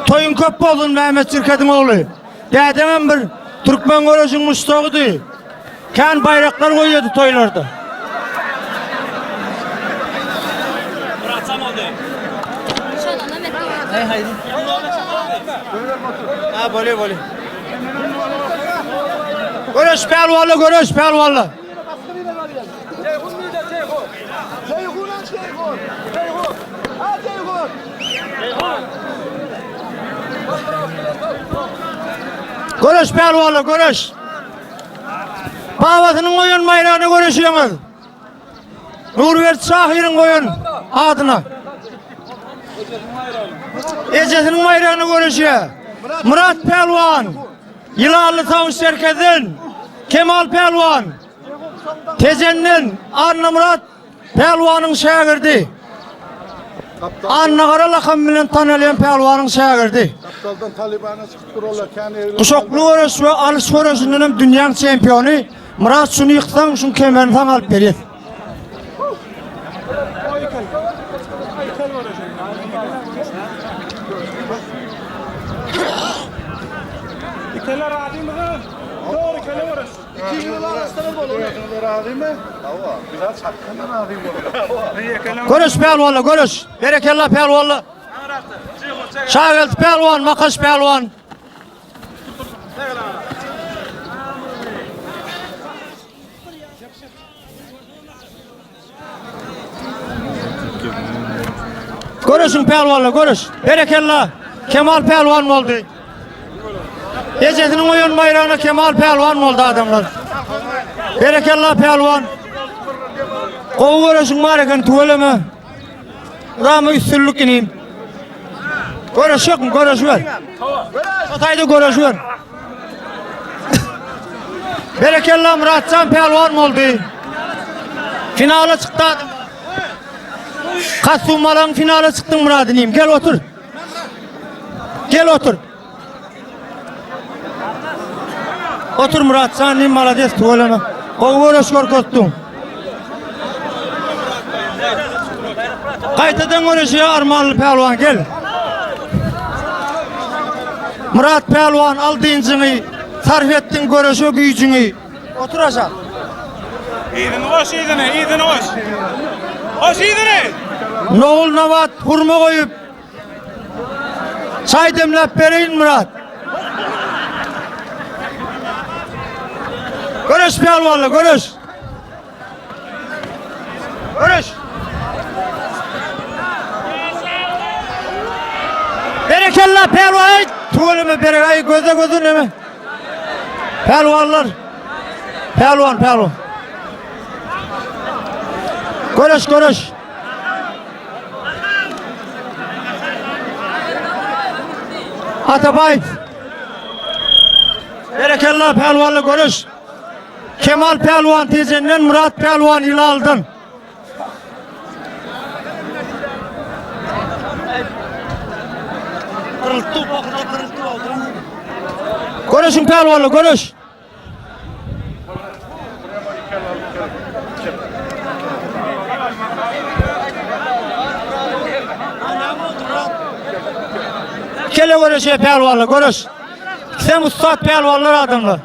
Toyun köp boldun Mehmet Çerkez'in oğlu. Dədəmən bir Türkmen görüşün Mustafa'dı. Kan bayraklar koyuyordu toylarda. Ha böyle. Görüş pelvallı. Görüş pelvallı. Babasının oyun bayrağını görüşüyoruz. Nurvert Şahir'in oyun adına. Ecesinin bayrağını görüşüyor. Murat Pelvan, Yılanlı Savus Serkez'in, Kemal Pelvan, Tezen'in, Anna Murat Pelvan'ın şagirdi. Anna Kara lakam bilen tanılayan Pelvan'ın şagirdi. Kaptaldan Taliban'a çıkıp dururlar. Kuşoklu görüş ve alış görüşünden hem dünyanın şampiyonu. Murat şunu yıksan, şunu kemerini sana alıp verir. İkeler adi mi kız? Doğru ikele var. 2 yıl arasında mı olur? İkeler adi mi? Hava. Biraz hakkında adi mi olur? Görüş pelvanla, görüş. Berekellah pelvanla. Şagelt pelvan, Makaş pelvan. Görüşün pelvanla, görüş. Berekellah. Kemal pelvan oldu. Ecesinin oyun bayrağına Kemal pelvan oldu adamlar. Berekellah pelvan. Kovu görüşün mareken tuvaleme. Ramı üstünlük ineyim. Görüş yok mu? Görüş ver. Satayda görüş ver. Berekellah Muratcan pelvan oldu. Finale çıktı adam. Kassumalan finale çıktın Murad'ınıyım. Gel otur. Gel otur. Otur Murat, sen neyim malades tuğulama. O uğraş korkuttun. Kaytadan uğraşıya Armanlı Pehlivan gel. Murat Pehlivan al dincini, sarf ettin görüşü gücünü. Otur aşağı. İyidin hoş, iyidin hoş. Hoş iyidin. Noğul Navat hurma koyup çay demlep vereyin Murat. Görüş Pehlivan'la görüş. Görüş. Berekallah Pehlivan. Tuğulama berekayı göze gözün mi? Pehlivanlar. Pehlivan. Görüş. Atabay. Berekallah Pehlivan'la görüş. Kemal Pehlivan tezenden Murat Pehlivan ile aldın. Görüşün Pehlivan'la görüş. Kele görüşe Pehlivan'la görüş. Sen ustad Pehlivanlar adamlar.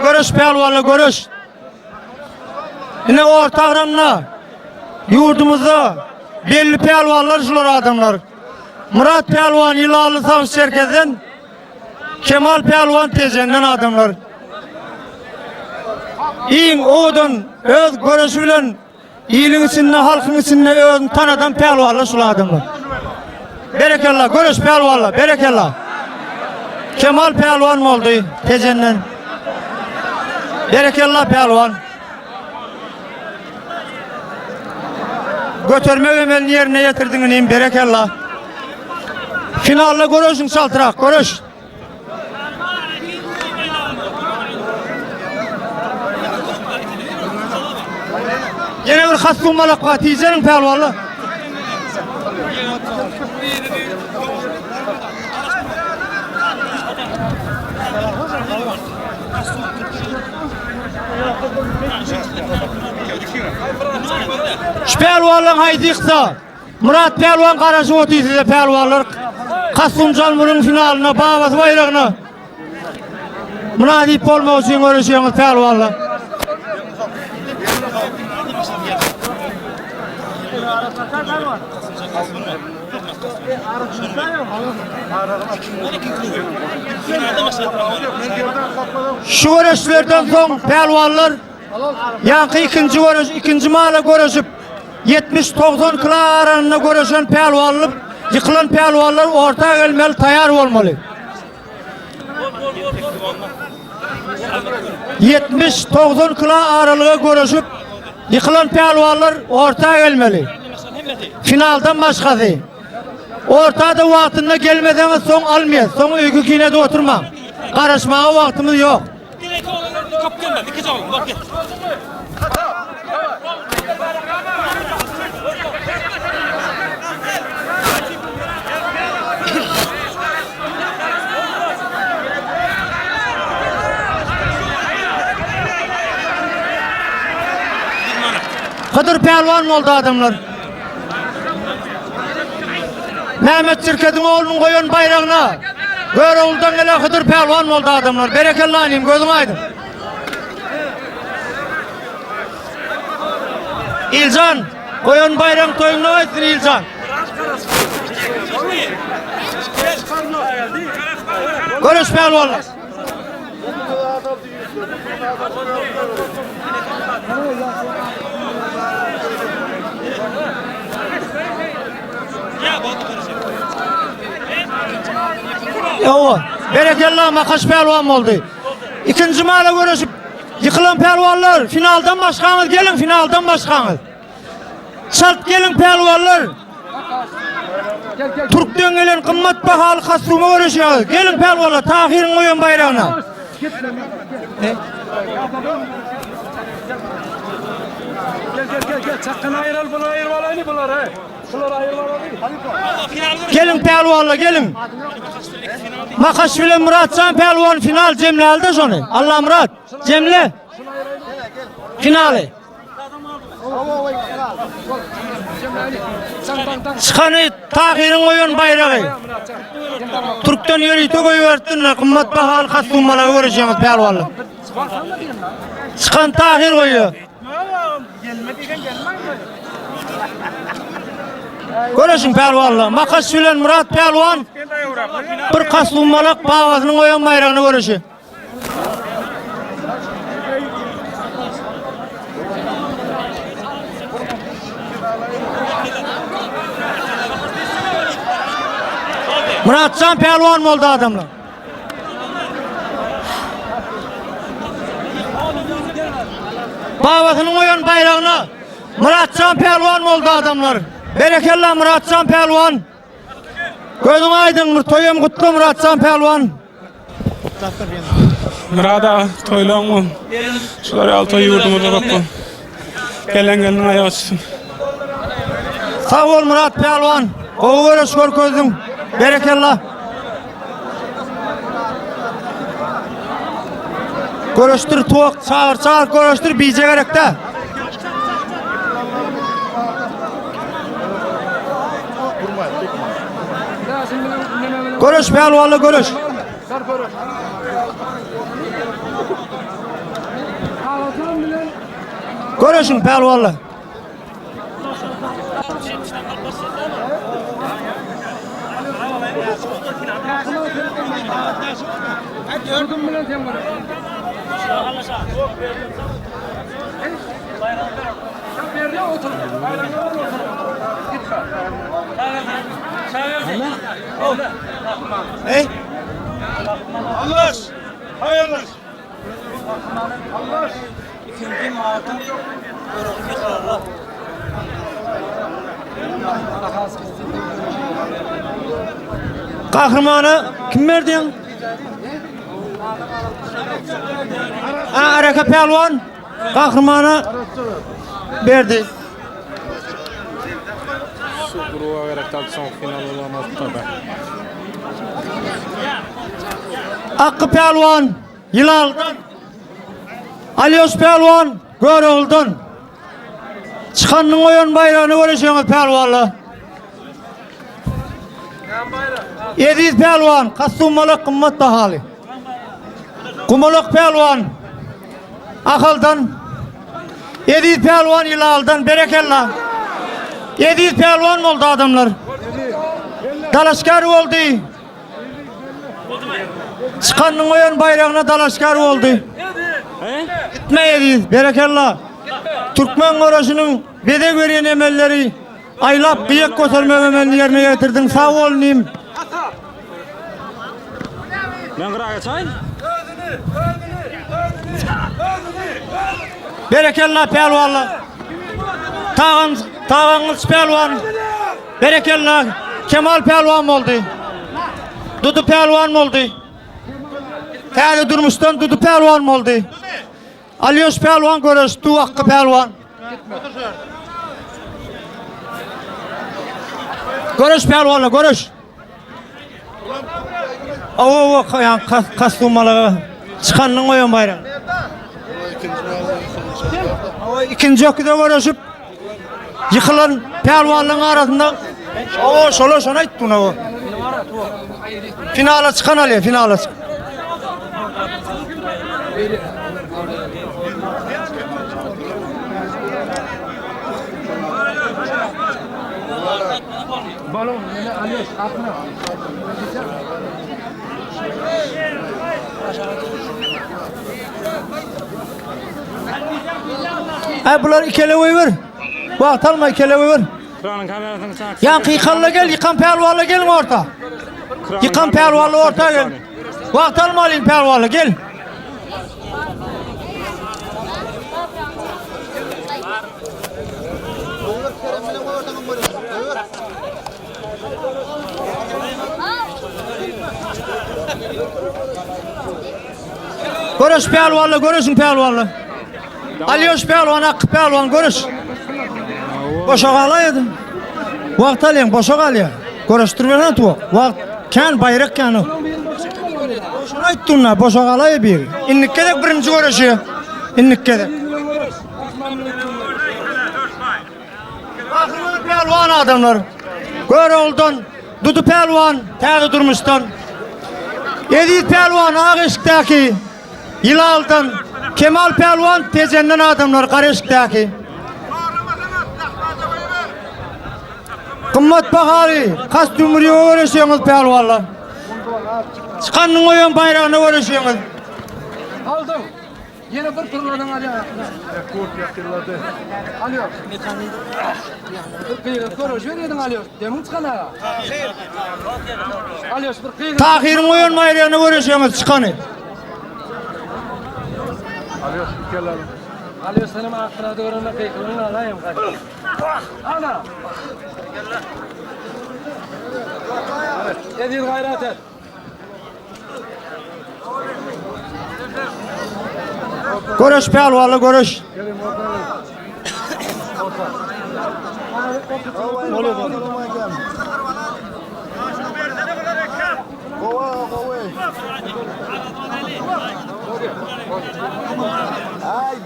Görüş Pehlivan'la görüş. Yine ortağımla yurdumuzda belli Pehlivanlar şular adamlar. Murat Pehlivan İlalı Savaş Şerkezi'nden Kemal Pehlivan tezenden adamlar. İyin oğudun öz görüşü bilen iyiliğin içinde, halkın içinde özün tanıdan Pehlivanlar şular adamlar. Berekallah, görüş Pehlivanlar, berekallah. Kemal Pehlivan mı oldu tezenden? Berekallah Pehlivan. Götürme ömelini yerine getirdin neyim berekallah. Finalde görüşün saltırak, görüş. Yine bir haskummalık var, teyzenin Pehlivanlı. Şu Pehlivanlığın haydi yıksa, Murat Pehlivan karşı otuysa Pehlivanlar Kasımcanmur'un finaline, babası bayrağına münadip olmak için görüşüyoruz Pehlivanlar. Şu görüşlerden son Pehlivanlar yankı ikinci mala görüşüp 70-90 kilo aranına görüşen Pehlivanlar, yıkılan Pehlivanlar orta gelmeli, tayar olmalı. 70-90 kilo aralığı görüşüp yıkılan Pehlivanlar orta gelmeli. Finaldan başkası. Ortada vaktinde gelmeden son almayız. Son öyküküne de oturmam. Karışmaya vaktimiz yok. Kadir Pehlivan mı oldu adamlar? Mehmet Çirket'in oğlunun koyun bayrağına Göroğlu'dan gelen Kadir Pehlivan mı oldu adamlar? Berekallah anayım, gözün aydın. İlcan, koyun bayrağın toyunu etsin İlcan. Görüş Pehlivanlar. Yo, berekallah Makaş Pehlivan oldu. İkinci mala görüşüp yıkılan Pehlivanlar finaldan başkanız, gelin finaldan başkanız. Şart gelin Pehlivanlar. Türk'ten gelen kımmat bahalı kasuma görüşüyor. Gelin pelvala tahirin koyun bayrağına. Gel. Çakkan ayıral bunu ayırmalayını bunlar he. Bunlar ayırmalayını. Gelin pelvala gelin. Makaş bilen Muratcan pelvan final Cemle'de şonu. Allah Murat. Cemle. Finali. Çıkanı tahirin koyun bayrağı. Türk'ten yeri tokoyu verttin. Kımmat bahalı kasumala göreceğimiz pelvanla. Çıkan tahir koyuyor. Görüşün pelvanla. Makaş bilen Murat pelvan bir kasummalak bağazının koyun bayrağını görüşü. Muratcan pelvan oldu adamlar. Babasının koyun bayrağına Muratcan pelvan oldu adamlar. Berekellah Muratcan pelvan. Gözün aydın toyum kutlu Muratcan pelvan. Murada toylan mı? Şular altı yurdum orada bakın. Gelen ayağı açsın. Sağ ol Murat pelvan. O görüş gör gözün. Berekellah. Görüştür tuğuk, çağır görüştür bize gerek de. Görüş pelvanla görüş. Görüşün pelvanla. Hey. Allah! Hayırlı! Kahramanı kim verdin? Araka pelvan kahramanı verdi. Şu gruba göre kalsan final olamaz tabi. Hakkı pelvan Hilal'dan Alyos pelvan Görüldün. Çıkanın oyun bayrağını göreceğiniz pelvanla. Yediz pelvan kastummalık kımmat dahali. Kumuluk pelvan akıldan. Yediz pelvan Hilal'dan berekellah. Yediz pelvan oldu adamlar. Dalaşkar oldu. Çıkanın oyun bayrağına dalaşkar oldu. Gitme Yediz berekellah. Türkmen uğraşının bede gören emelleri aylap kıyak götürme emelini yerine getirdin. Sağ ol neyim. Ben kırağa geçeyim. Berekellah pelvanla. Tağınız pelvan. Berekellah. Kemal pelvan oldu. Dudu pelvan oldu. Tağda durmuştan Dudu pelvan oldu. Alyos pelvan görüştü Hakkı pelvan. Görüş pelvanla görüş. O kastummalığı çıkanın oyun bayrağı. İkinci okuyda görüşüp yıkılan pelvanlığın arasında o şona itti o. Finala çıkan alıyor finala çıkan. Balon, ne alıyoruz? Aklına. Bunlar ikelevi ver. Vaqt alma ikelevi ver. Kıranın kamerasını çak. Yan kıykanla gel, yıkan pelvanla gelin orta. Yıkan pelvanla orta gel. Vaqt alma alayım pelvanla gel. Görüş pelvanla, görüşün pelvanla. Alyoş pelvan, Hakkı pelvan, görüş. Boşa kalaydı. Vakt alayım, boşa kalaya. Görüştürmeden tu. Vakt, kan bayrak kanı. Boşuna ayttın, boşa kalaya bir. İnnikke de birinci görüşü. İnnikke de. Ahırlı pelvan adamlar. Gör oldan, Dudu pelvan, täze durmuştan. Edil pelvan, Ağeşik'taki. Yilaldan, Kemal pelvan, tezenden adamlar, Karışık'taki. Kımmat bahari, kastümürüye görüşüyorsunuz pelvanla. Çıkanın oyan bayrağına görüşüyorsunuz. Aldım. Yine bir turladan alıyor. Alıyor. Bir kıyığı koruş veriyordun alıyor. Demin çıkan ha. Alıyor bir kıyığı. Tahirin oyan bayrağına görüşüyorsunuz çıkanı. Alıyor senin aklına doğruna kıyıklarını alayım. Ana. Edil gayret et. Görüş pelvanla, görüş. Ay,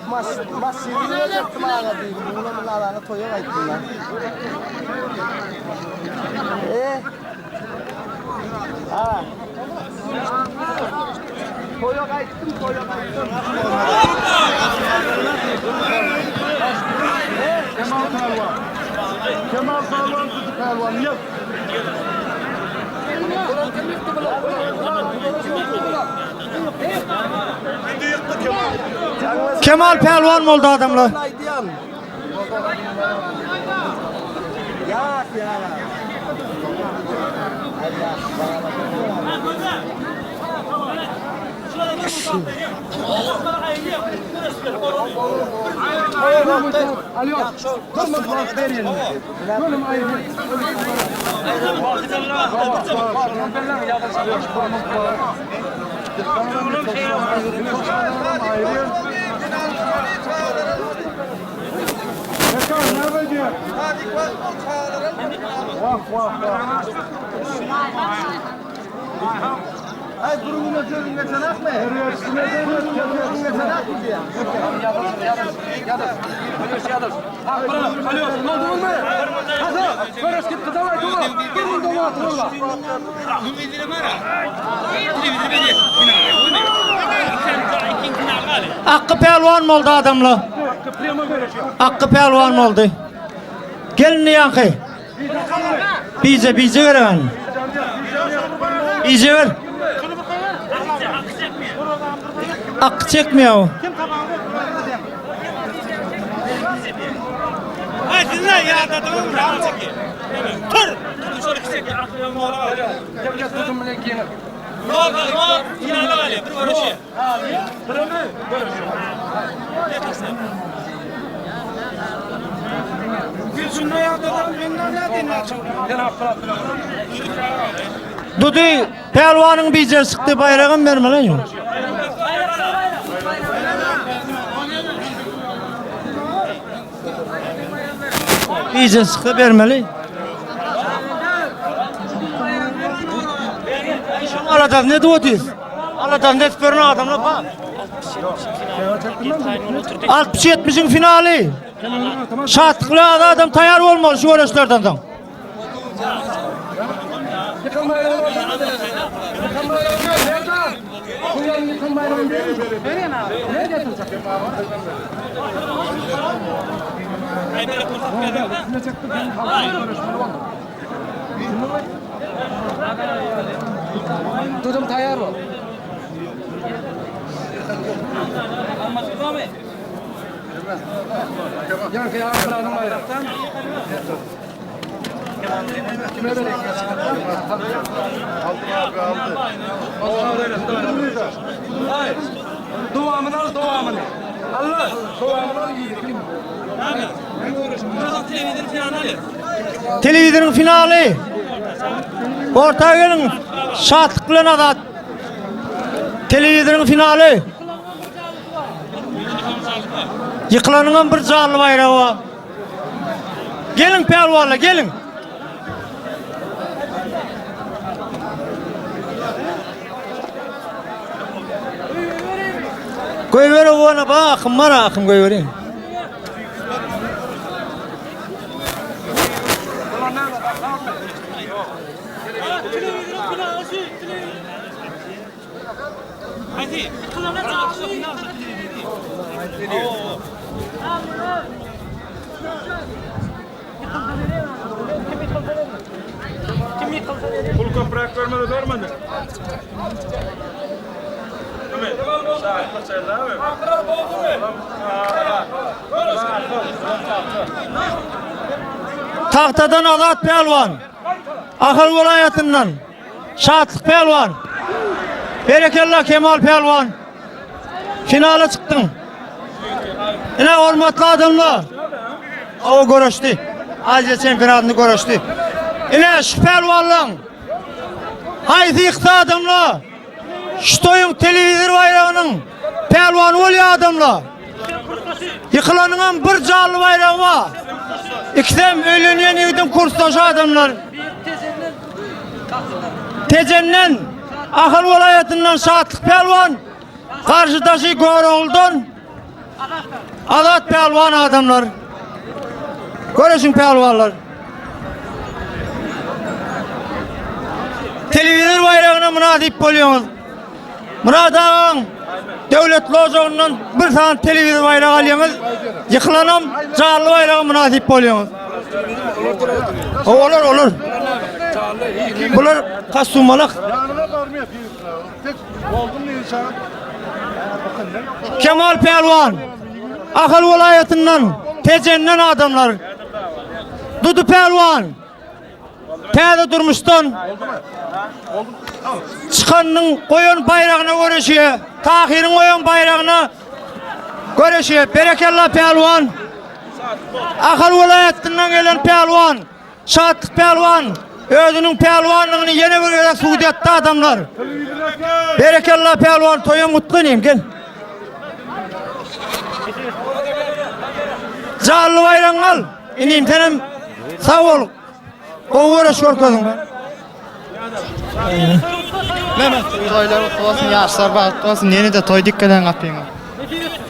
mas sirine yaptım ağa değil. Bunun alana toya gittim lan. Ha. Toya gittim. Kemal Palvan tutu Palvan yok. Kemal pelvan mı oldu adamlar? Alıyor. Durma bak verin. Gönlüm ayrı. Ay durumuna gözün geçenek mi? Gözün geçenek mi diye? Alıyor. Ne oldu mu? Hadi. Barış git kıtalay dolu. Gelin dolu atırlar. Hakkı pelvan mı oldu adamlar? Hakkı pelvan mı oldu? Gelin yankı. Bize ver yani. Bize ver. Hakkı çekmiyor o. Ay dinle ya adamım rahat çekin. Tur. Dışarı çek. Bak, finale Ali, bir uğraşı. Bir şunu yapalım, bilmem ne dinlersin. Dudu pelvanın bize sıktı bayrağın verme lan yok. Bize sıkı vermeli. Aladan ne diyoruz? Aladan ne sporun adamla bak. 60-70'in finali. Şatlıklı adam tayar olmalı şu uğraşlardan da. Tutum tayar ol. Yankı ya kıranın bayraktan. Kime verek? Aldı. Allah'a verin. Hayır. Duamını al, duamını. Allah, duamını al, yiyin. Televizyonun finali. Ortaya gelin. Şatlıklı adat. Televizorun finali. Yıkılanın bir canlı bayrağı var. Gelin pelvanla gelin. Koy ver ona bak, akım var akım koy vereyim. Pul köprek vermedi. Evet. Tahtadan Azat Pelvan, Ahıl vilayetinden Şatlık Pelvan, Berekellah Kemal Pelvan finale çıktın. Yine hormatlı adamlar. O görüştü. Aziz çempionatını görüştü. Yine şu pelvanla haydi yıktı adamlar. Şu toyun televizor bayrağının pelvanı oluyor adamlar. Yıkılanın bir canlı bayrağı var. İkidem öğleniyen yedim kurstaşı adamlar. Tecennin Ahıl vilayetinden Şatlık Pelvan, karşıdaşı Göroğlu'dan Azat Pelvan adamlar. Görüşün pelvanlar. Televizor bayrağına münasip oluyorsunuz. Murad ağam devlet lozağından bir tane televizor bayrağı alıyorsunuz. Yıkılanam canlı bayrağı münasip oluyorsunuz. Olur. Bunlar kasumalık. Yanına varmıyor tek oldum diye sana. Kemal Pelvan, Ahıl vilayetinden Tecennin adamlar. Dudu Pelvan, Perde durmuştan çıkanın koyun bayrağına görüşüyor. Tahir'in koyun bayrağına görüşüyor. Berekellah Pelvan, Ahıl vilayetinden gelen Pelvan, Şatlık Pelvan, özünün pelvanlığını yeni bir yere suud etti adamlar. Berekellah Pelvan, toya mutlu neyim gel. Canlı bayrağın al. İneyim senin sağ ol. O uğraş korkadın ben. Toylar kutlu olsun, yaşlar bahtlı olsun. Yeni de toy dikkaten kapayım.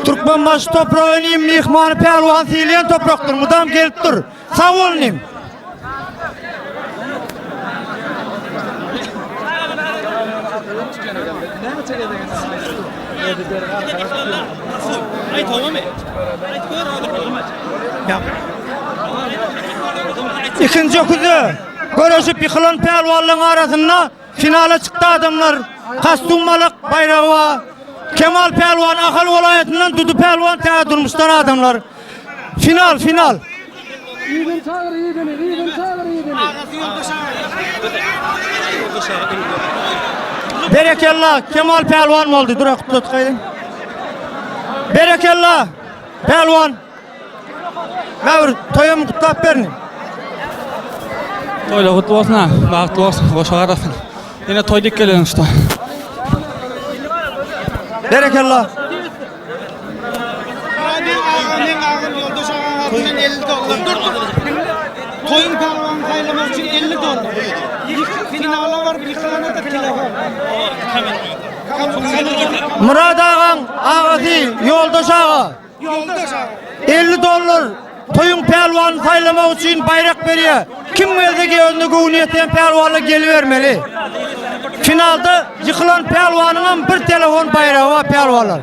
Türkmenbaşı toprağı ineyim, mihmanı pelvan siyleyen topraktır. Mudam gelip dur. Sağ ol ineyim. İkinci okudu. Görüşüp yıkılan pelvanlığın arasında finale çıktı adamlar. Kastummalık bayrağı var. Kemal Pelvan Ahıl vilayetinden Dudu Pelvan taya durmuşlar adamlar. Final. Berekellah Kemal Pelvan mı oldu? Dur tutkaydın. Berekellah Pelvan. Mevr toya mı kutlap verin? Toylar kutlu olsun ha, bahtlı olsun, boşa arasın. Yine toy dikkaten işte. Berekellah. Toyun pelvan kaylamak için 50 dolar. Finala var, bir yıkılana da telefon. Murad ağam ağası yoldaş ağa. 50 dolar toyun pelvanı saylamak için bayrak veriyor. Kim verecek önüne gönüyeten pelvanla gelivermeli. Finalda yıkılan pelvanının bir telefon bayrağı var pelvanlar.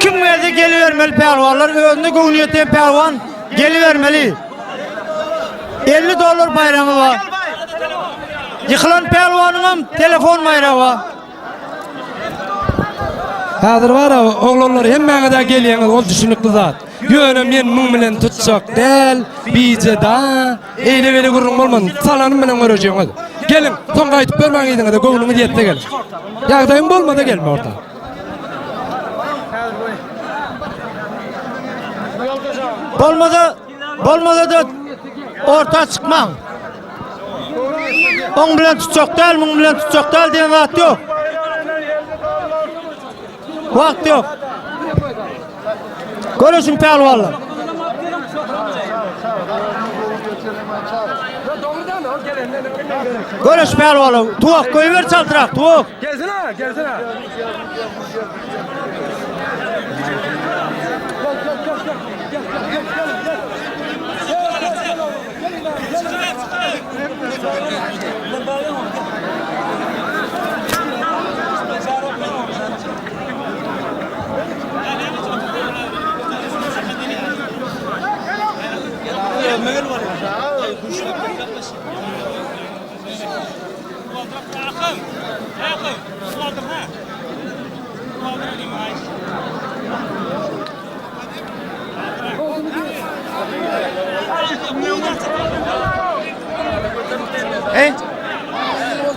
Kim verecek gelivermeli pelvanlar. Önüne gönüyeten pelvan gelivermeli. 50 dolar bayramı var. Yıkılan pelvanının telefon bayrağı var. Hazır var ya, oğlanlar hemmene de geliyorsunuz, o düşünükli zat. Yönüm men mung bilen tutsak del, bize da, eyle veli gurrun olman, salanım bilen göreceğiniz. Gelin, son kayıtıp vermen gidin de gönlümü diyette gelin. Yağdayım bolmadı gelme orada. Bolmadı da orta çıkmam. On bilen tutsak del, mung bilen tutsak del diyen zat yok. Vakt yok. Görüşün pelvanlar. Görüş pelvanlar. Tuğuk koyuver çaltırak tuğuk. Gelsene, gelsene.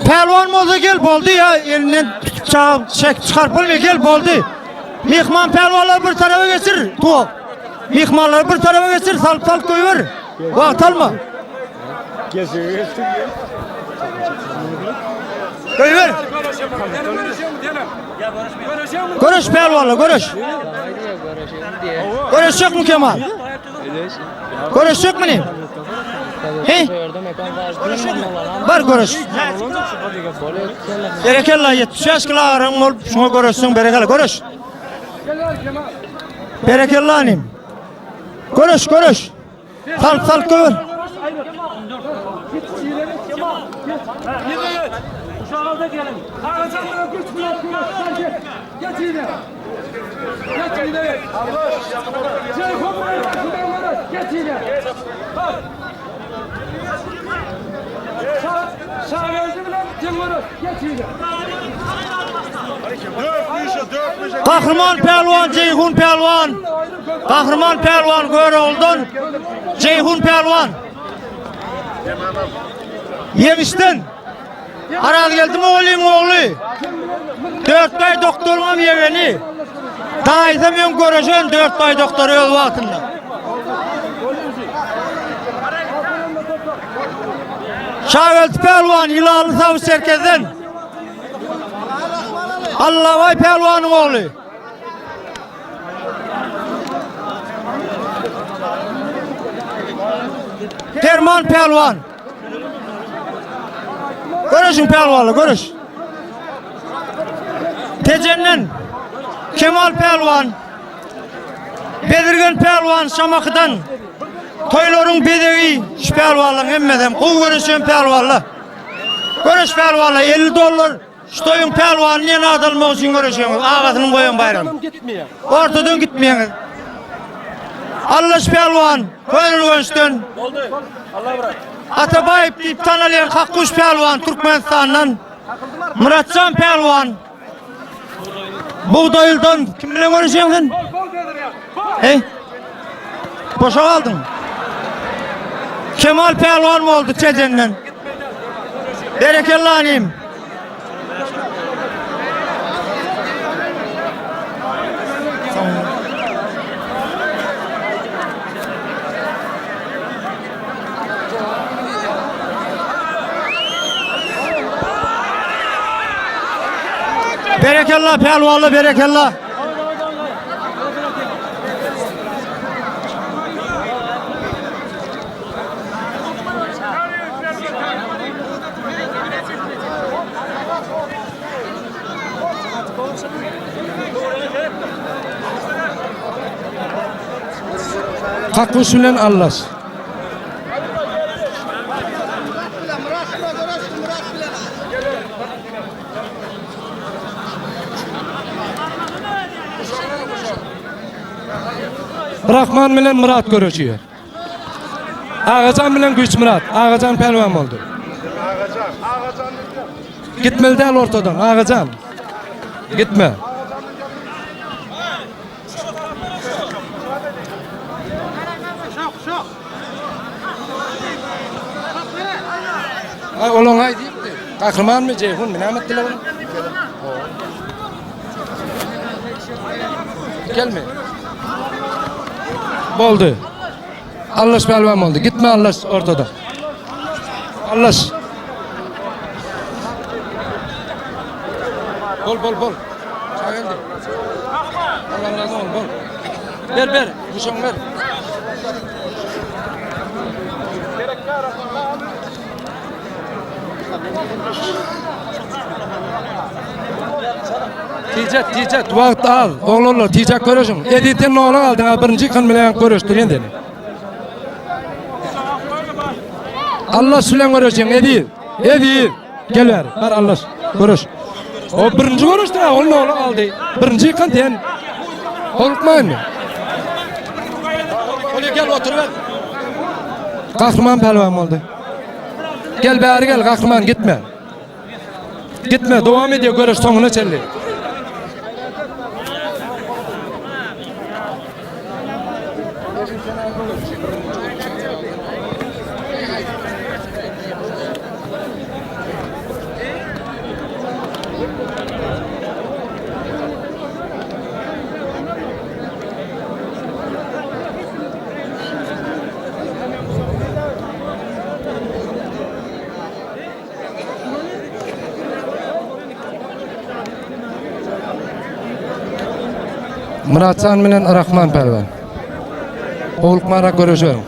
Pelvan mozu gel boldu ya elinden çıkarpılmıyor gel boldu. Mihman pelvanlar bir tarafa geçir tuğuk. Mihmanlar bir tarafa geçir salıp koyuver. Vakt alma. Koyuver. Görüş pelvanlar görüş. Görüşecek mi Kemal? Görüşecek mi ne? He? Var görüş. Berekella 70 yaş kılarım ol. Şuna görüşsün berekella görüş. Berekella anim. Görüş görüş. Sal koyur. Uşağına gelin. Ağacanlara güç bırak. Geç yine. Geç yine. Ceyhun bırak. Geç yine. Sağ gözü bile cıngırır. Geç yine. Kahraman pelvan Ceyhun pelvan. Kahraman pelvan göre oldun. Ceyhun pelvan. Yemiştin. Aral geldi mi oğlu? 4 ay doktoruma yeveni. Daha izlemiyorum göreceğim 4 ay doktoru yol vaktinde. Şahvet pelvan İlalı Savus herkesten. Allah vay pelvanın oğlu. Terman pelvan. Görüşün pelvanlı görüş. Tecennin Kemal pelvan. Bedirgen pelvan Şamakı'dan. Toyların bedevi şu pelvanlığın emmeden. Kul görüşün pelvanlı. Görüş pelvanlı $50. Şu toyun pelvanı niye adılmak için görüşüyorsunuz? Ağasının koyun bayramı. Ortadan gitmeyin. Allah şu pelvan. Koyun görüştün. Atabayip deyip tanılayan Kakkuş pelvan Türkmenistan'dan. Muratcan pelvan. Buğdayıl'dan kimle görüşüyorsun? Hey. Boşa kaldın. Kemal pelvan mı oldu Çecen'den? Berekelli anayım. Berekallah pelvanlı berekallah. Kakkuş bilen Allah. Rahman bilen Murat görüşüyor. Ağacan bilen Güç Murat. Ağacan pelvan oldu. Gitmeli değil ortadan. Ağacan. Gitme. Olan hay deyip de. Kahraman mı Ceyhun mu? Ne anlattılar onu? Gelme. Boldu. Allah pelvan oldu. Gitme Allah ortada. Allah. Bol. Allah razı olsun. Bol. Ver. Kuşan ver. Tiyecek. Vaqt al. Oğlanlar tiyecek görüşün. Editin oğlan aldın ha. Birinci kan bilen görüştür yendeni. Allah sülen görüşün. Edil. Gel ver. Ver Allah. Görüş. O birinci görüştü ha. Onun oğlan aldı. Birinci kan diyen. Korkmayın mı? Öyle gel otur ver. Kahraman pelvan oldu. Gel bari gel kahraman gitme. Gitme devam ediyor görüş sonuna çelli. Muratcan bilen Rahman pelvan. Oğulkmara görüşelim.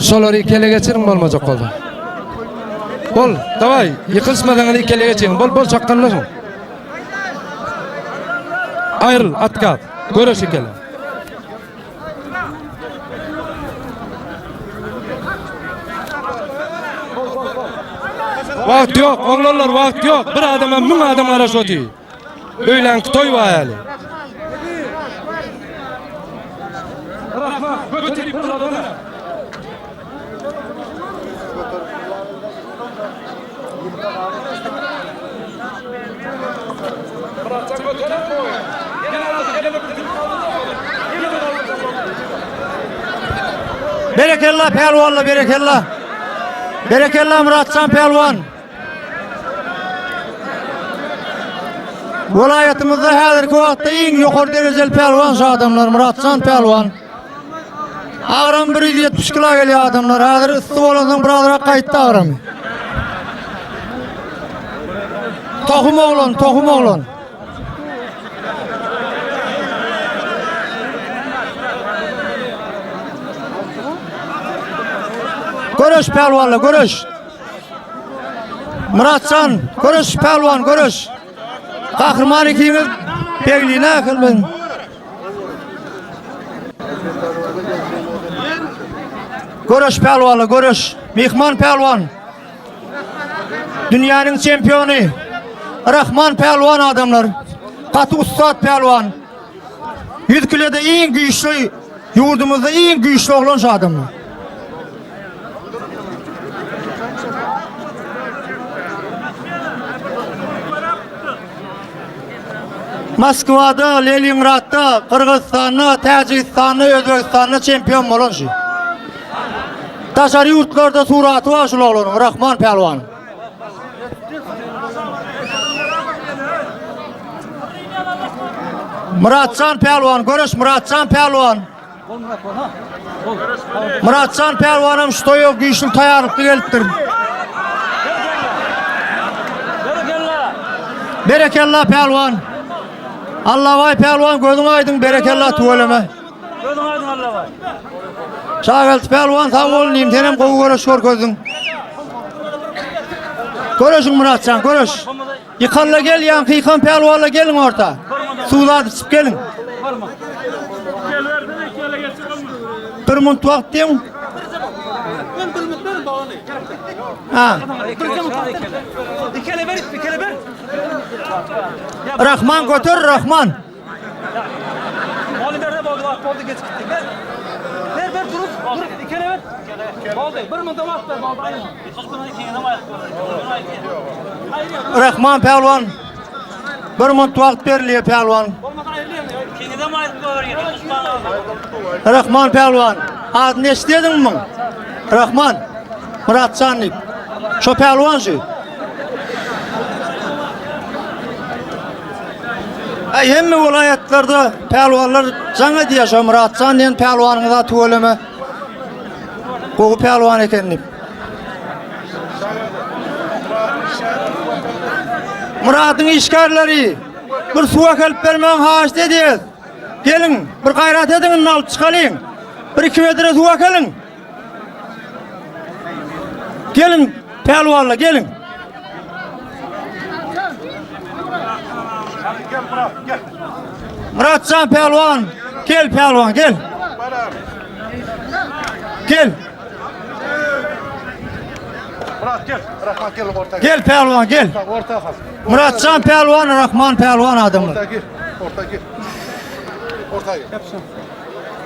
Şoları ikele geçirin olmayacak oldu. Bol, davay, yıkılsmadan ikele geçirin. Bol çakkanlaşın. Ayrıl, atkat. Görüş ikele. Vaqt yok, oğlanlar vaqt yok. Bir adama 1000 adam araş otu. Öyle toy var hali. Rahman, götürüp duralım. Berekellah pelvanla berekellah. Berekellah Muratcan pelvan. Vilayetimizde hazırki vaqtda eng yuqori derejeli pelvan şu adamlar Muratcan pelvan. Ağram 170 kilo geliyor adamlar. Hazır ısı bolandan birazra qaytdı ağram. Tohum oğlan. Görüş pelvanla, görüş. Muratcan, görüş pelvan, görüş. Kahraman ikimiz pegliğine akılın. Görüş pelvanla, görüş. Mihman pelvan. Dünyanın çempiyonu. Rahman pelvan adamlar. Katı ustad pelvan. 100 kiloda en güçlü, yurdumuzda en güçlü olan şu adamlar. Moskvada, Leningradda, Kırgızstan'da, Tacikistan'da, Özbekistan'da çempiyon olan şu. Taşarı yurtlarda suratı var şu oğlanın, Rahman pelvan. Muratcan pelvan, görüş Muratcan pelvan. Muratcan pelvanım şu yok güçlü tayarlıklı geliptir. Berekellah pelvan. Allah vay pelvan gözün aydın berekellah tuvaleme. Gözün aydın Allah vay. Şagalt pelvan sağ olunayım tenem kovu görüş gör gözün. Görüşün Muratcan görüş. Yıkanla gel yankı yıkan pelvanla gelin orta. Sular içip gelin. Gel ver de ikele geçsin olmaz. Bir mut vaqt diyeyim. Ben bilmem bağlı. Ha. İkele ver. Rahman götür Rahman. Oğlum nerede oldu? Oldu geç gitti. Ver durup ikele ver. Oldu. Bir mıntam attı. Oldu aynı. Kızgına ikine mi ayakta? Rahman pelvan. Bir mut vaqt berliye pelvan. Olmadan ayrılıyor. Kine de mi ayakta? Rahman pelvan. Adını eşitledin mi? Rahman. Muratcanlık. Şu pelvan şu. Hemme vilayetlerde pelvanlar sana diye şu Muratcan diyen pelvanını da tuğuleme. Bu pelvan ekenlik. Murat'ın işgarları bir suya kelip vermen haş dedi. Gelin bir gayret edin alıp çıkalım. 1-2 metre suya gelin. Gelin pelvanla gelin. Gel Murat gel. Muratcan pelvan. Gel pelvan gel. Gel. Murat gel. Rahman gel ortaya. Gel pelvan gel. Ortaya kalk. Muratcan pelvan, Rahman pelvan adamlar. Ortaya gir. Ortaya gir. Ortaya gir.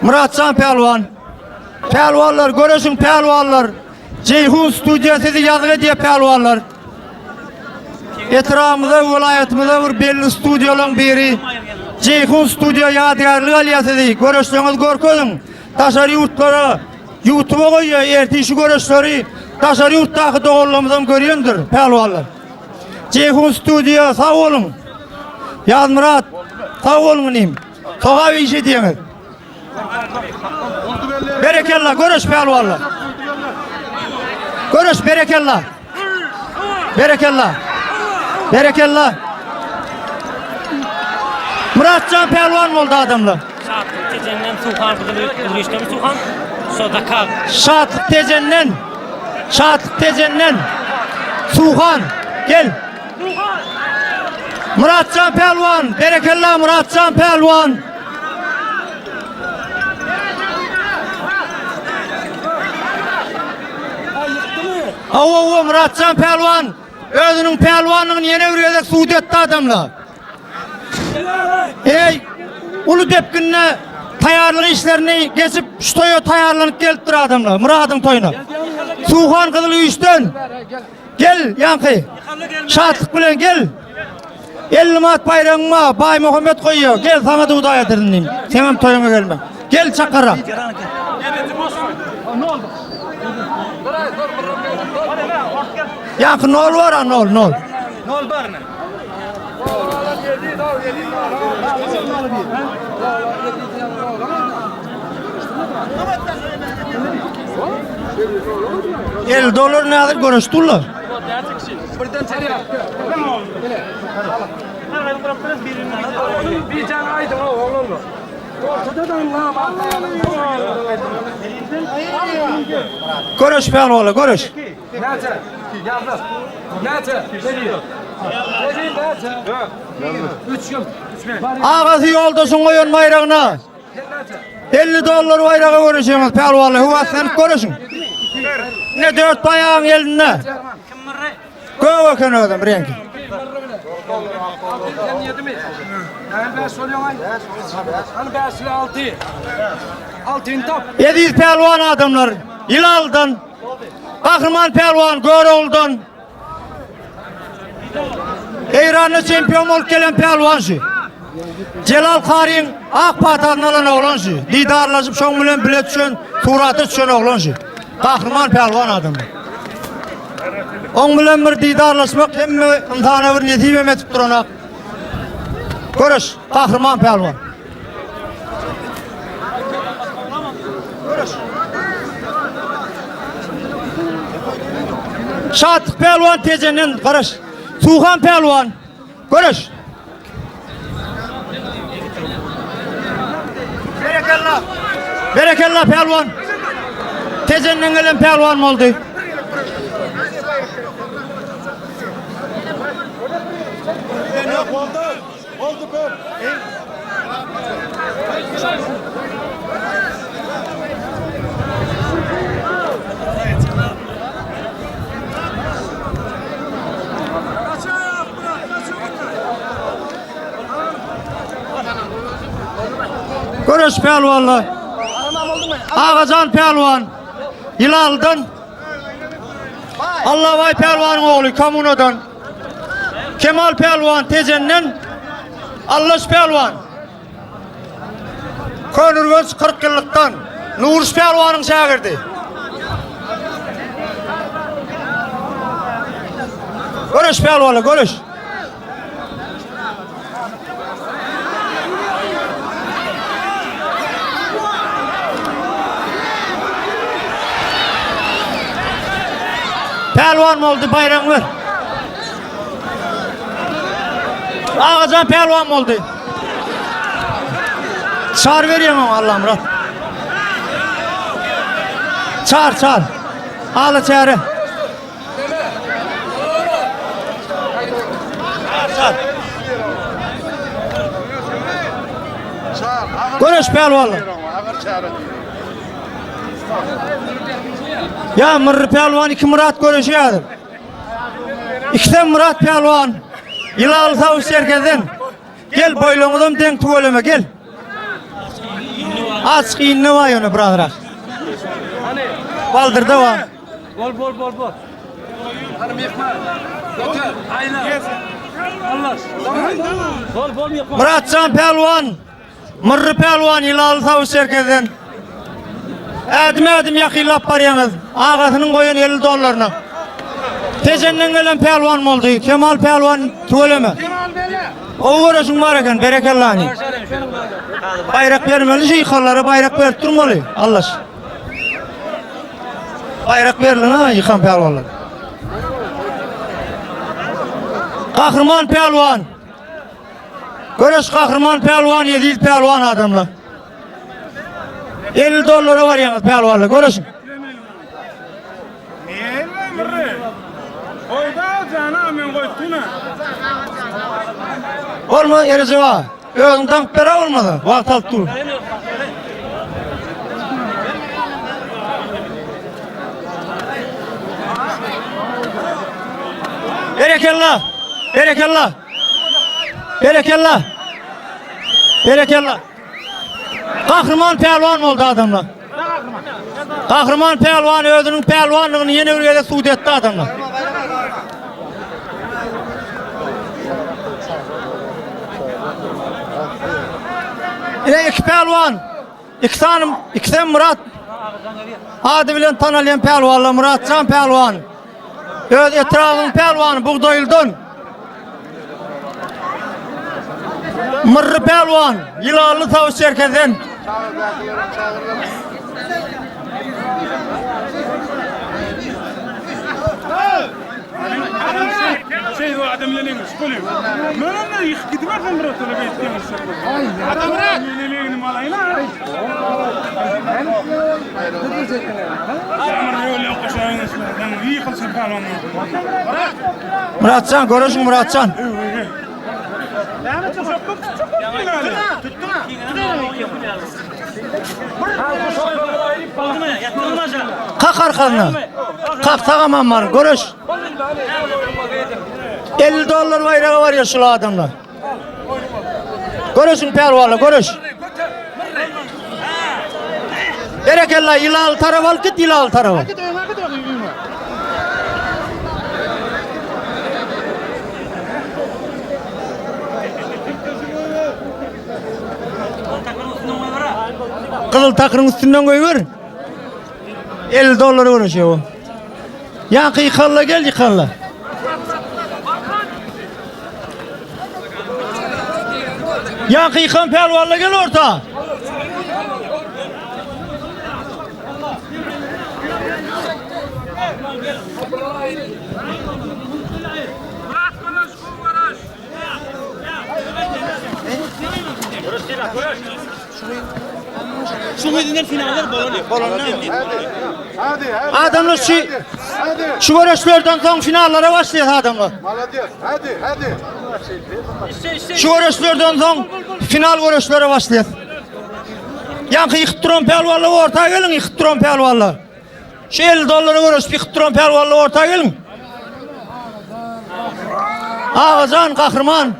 Muratcan pelvan. Pelvanlar görüşün pelvanlar. Ceyhun stüdyosu yazgı diye pelvanlar. Etrafımızda vilayetimizde bir belli stüdyoların biri. Ceyhun stüdyo yadigarlık aliyası değil. Görüşleriniz görközün. Taşarı yurtlara YouTube'a koyuyor. Ertişi görüşleri taşarı yurttaki doğruluğumuzdan görüyordur pelvanlar. Ceyhun stüdyo sağ olun. Yaz Murat sağ olun diyeyim. Soğa bir işi diyemez. Berekallah görüş pelvanlar. Görüş berekallah. Berekallah. Berekallah. Muratcan pelvan oldu adamla. Şatlık tecennen Suhan kızılıştı mı Suhan? Sodaka. Şatlık tecennen. Şatlık tecennen. Suhan. Gel. Muratcan pelvan. Berekallah Muratcan pelvan. Ava Muratcan pelvan. Özünün pelvanının yine yürüyecek Suudet'te adamla. Ey ulu depkinne tayarlık işlerini geçip şu toya tayarlanıp gelip dur adamla. Murat'ın toyuna. Suhan kızılı üçten. Gel yankı. Şatlık bilen gel. 50 mat bayrağıma Bay Muhammed koyuyor. Gel sana da udaya edinleyim. Senem toyuna gelme. Gel çakara. Yankı nol var ha nol. Nol var mı? $50 nedir görüştüler. Bir can aydın oğlum. Görüş pelvanla görüş. Nerede? Yalnız. Nerede? Veriyor. Nerede? 3 gün. Ağası yoldaşın koyun bayrağına. $50 bayrağı görüşüyorsunuz pelvanla. Huvat sen görüşün. Ne 4 bayağın elinde. Göv öken ödüm rengi. Ben soruyorum ay. Hani ben size 6. 6'ın top. 700 pelvan adamlar. Hilal'dan. Kahraman pelvan Görol'dan. İranlı şampiyon olup gelen pelvan şu. Celal Karin Akpatan olan oğlan şu. Lidarlaşıp şon bilen bilet düşen, suratı düşen oğlan şu. Kahraman pelvan adamlar. On bilen bir didarlaşmak hem imtihana bir netibe metip duranak. Görüş, kahraman pelvan. Görüş. Şatlık pelvan tecennen görüş. Suhan pelvan. Görüş. Berekallah. Berekallah pelvan. Tecennen gelen pelvan oldu. Oldu be. Görüş pelvanla. Ağacan pelvan. Hilal'dan. Allahvay pelvanın oğlu Kamuno'dan. Kemal pelvan Tecen'den. Allaş pelvan. Konurgöz 40 yıllıktan. Nuriş Pehlivan'ın şagirdi. Görüş Pehlivan'la görüş. Pehlivan mı oldu bayram ver. Ağacan pehlivan mı oldu? Çağır vereyim ama Allah'ım Murat. Çağır. Ağla çağırı. Çağır. Görüş pehlivanla. Ya Mırrı Pehlivan iki Murat görüşüyordur. İkiden Murat Pehlivan. Yılalı Savuş Serkez'den. Gel boyluğundan denk tuvaleme gel. Açık iğne var onu bırakırak. Baldırda var. Bol. Aynen. Allah. Bol yapma. Muratcan Pehlivan. Mırrı Pehlivan Yılalı Savuş Serkez'den. Edim yakillap baryanız. Ağasının koyun $50. Tezenden gelen Pehlivan mı oldu? Kemal Pehlivan tuvaleme. O uğraşın var eken berekellani. Bayrak vermeli şey yıkarları bayrak verip durmalı. Allah aşkına. Bayrak verilen ha yıkan Pehlivanlar. Kahraman Pehlivan. Görüş Kahraman Pehlivan yediğiz Pehlivan adamlar. $50 var yalnız Pehlivanlar görürsün. Niye Mırrı? Oyda canım ben koydum. Olma yerisi var. Özünden bera olmadı. Vakt alıp dur. Berekallah. Kahraman Pehlivan oldu adamlar. Kahraman Pehlivan özünün pehlivanlığını yeni ülkede suud etti adamlar. Yine iki Pehlivan, ikiden Murat. Adı bilen tanılayan Pehlivanla Muratcan Pehlivan. Öz etrafın Pehlivanı Buğdayıl'dan. Mırrı Pehlivan, Yılalı Savuş Serkez'den. Şey o adamların şkolü. Mırrı yık gitmez mi Mırrı öyle bekliyormuş. Adam Mırrı. Mırrı'nın malayına. Mırrı öyle okuşağınız. Ben iyi kılsın Pehlivan. Muratcan, görüşün Muratcan. Kalk arkanına. Kalk sağaman var, görüş. $50 bayrağı var ya şu adamlar. Görüşün Pehlivanla, görüş. Berekallah, Yılalı tarafa al, git Yılalı tarafa. Kızıl takırın üstünden koyuver. $50 uğraşıyor o. Yankı yıkarla gel yıkarla. Yankı yıkan Pehlivanla gel orta. Şu müdürler finaller bollanıyor. Hadi. Adamlar şu görüşlerden son finallere başlıyor adamlar. Hadi. Şu görüşlerden son final görüşlere başlıyor. Yankı yıkıp duran Pehlivanla ortaya gelin, yıkıp duran Pehlivanla. Şu $50 görüş, yıkıp duran Pehlivanla ortaya gelin. Ağacan Kahraman.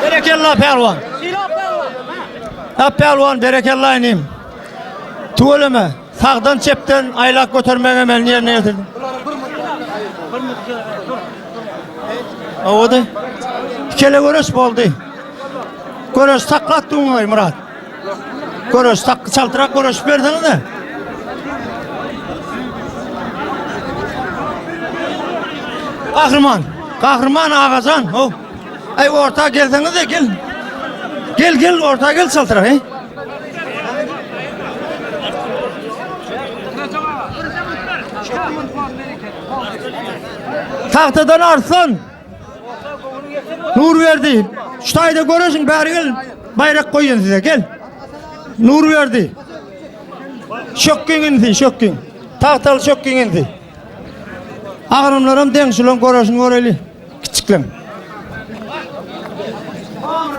Berekallah Pehlivan. Pehlivan berekallah ineyim. Tuvaleme, sağdan çepten aylak götürmeye hemen yerine getirdim. O da. İkele görüş oldu. Görüş saklattın mı Murat? Görüş, takı çaltırak görüş verdiniz de. Kahraman Ağacan. Oh. Ay orta gelseniz de gel. Gel orta gel çaltırak. He? Tahtadan Arslan. Nur verdi. Şu tayda görürsün bari gel. Bayrak koyun size gel. Nur verdi. Şokkin indi şokkin. Tahtalı şokkin indi. Ağrımlarım denşilon görürsün göreli. Küçüklen.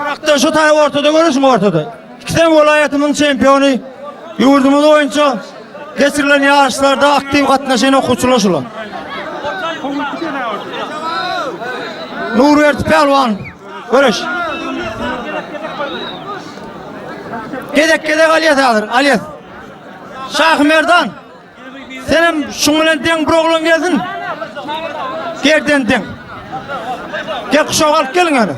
Rakta şu tay ortada görürsün ortada. İkiden vilayetimin şampiyonu. Yurdumuz oyuncu. Geçirilen yarışlarda aktif katnaşan okuçular şular. Nurverdi Pelvan. Görüş. Gedek Aliyet alır. Aliyet. Şah Merdan. Senin şunla den bir oğlun geldin. Gerden den. Gel kuşağı alıp gelin yani.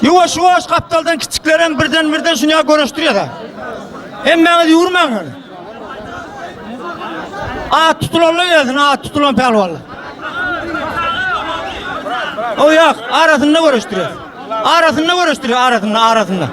Yuvaş kaptaldan küçüklerin birden şunya görüştürüyor da. Hem bana yürümeyin yani. Tutulanla geldin. Tutulan Pelvanla. O yok, arasında görüştürüyor. Arasında.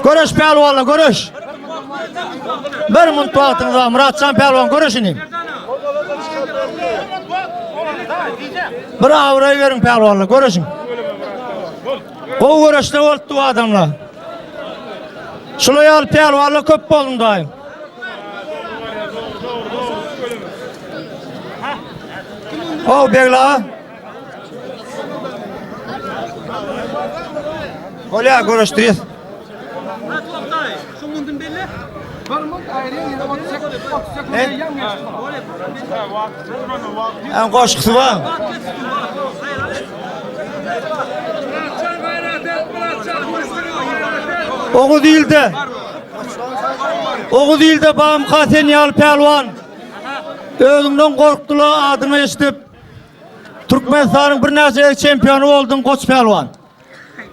Görüş Pelvanla, görüş. Bir mutluatınızda Muratcan Pelvan görüşüneyim. Bir avrayı verin Pelvanla, görüşün. O görüşte oldu bu adamla. Şulayal Pelvanla köp bolun daim. O Begla. Olya görüştürüyoruz. En koşkusu var. Oğu değil de bağım Katenyal Pelvan. Özümden korktular adını eşitip. Türkmenistan'ın bir nesile şampiyonu oldun Koç Pelvan.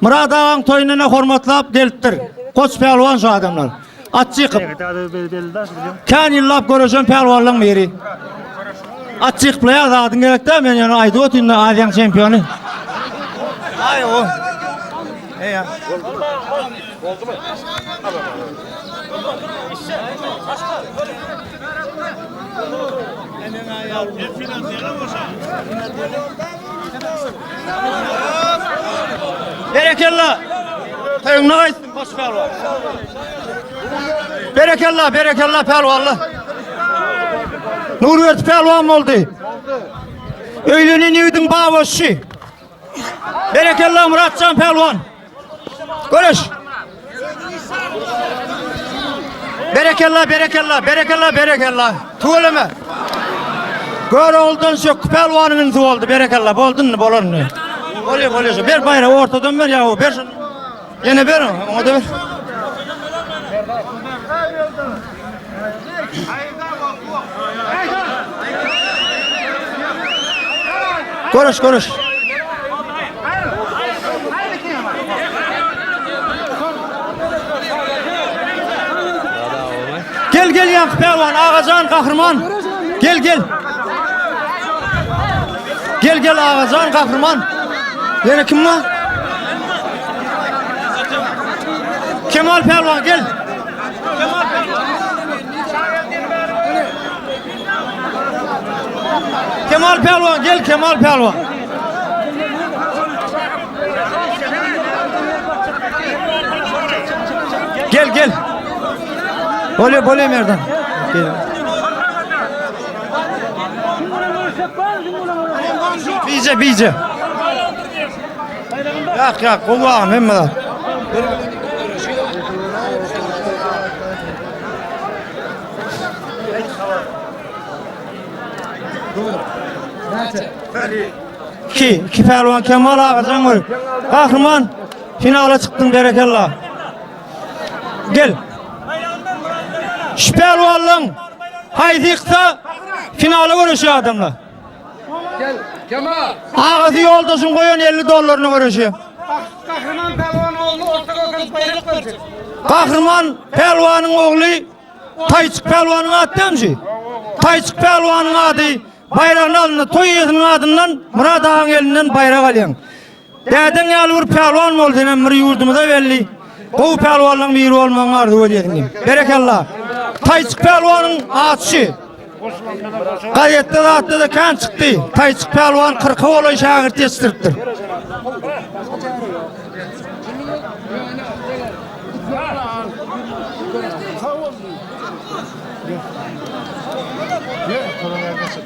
Murat Ağa'nın toyununa hormatlap gelittir. Koç Pelvan şu adamlar. Atçı yıkıp. Kan yıllap göreceğim Pelvanlığın biri. Atçı yıkıplaya da adın gerek de ben yani aydı otuyla Azyan şampiyonu. Ay o. Ya. Oldu mu? Berekallah. Tayınla aytsın Koç Pelvan. Berekallah Pelvanlı. Nurverdi Pelvan oldu. Öylünün yedin bağbaşı. Berekallah Muratcan Pelvan. Görüş. Berekallah. Tuğuleme. Gör oldun şu Pelvan'ın oldu. Berekallah. Boldun mu? Bolon mu? Oluyor. Ver bayrağı ortadan ver ya. Ver şunu. Yine ver onu da ver. Görüş. Gel Yankı Pelvan, Ağacan kahraman. Gel. Gel Ağacan kahraman. Yine kim var? Kemal Pelvan gel. Kemal Pelvan gel. Gel. Bole merdan. Gel. Bize. Yak, kulağım hem de. İki Pelvan Kemal Ağacan var. Kahraman finale çıktın berekallah. Gel. Şu pelvanlığın haydiqsa finala görüşüyor adamlar. Gel Kemal. Ağzı yoldaşın koyan 50 dolarını görüşüyor. Kahraman pelvan oğlu ortaga okulup bayrak verecek. Kahraman pelvanın oğlu Tayçık pelvanın adı Tayçık pelvanın adı bayrağın alını Toyye'nin adından Murat Ağa'nın elinden bayrak alyan. Deden yalı bir pelvan mı oldu bir yurdumuzda belli. Bu pelvanın biri olmanın ardı öyle. Berekallah. Tayçık pelvanın atışı. Gayette de attı da kan çıktı. Tayçık pelvan 40 oğlu şagirt yetiştiriptir.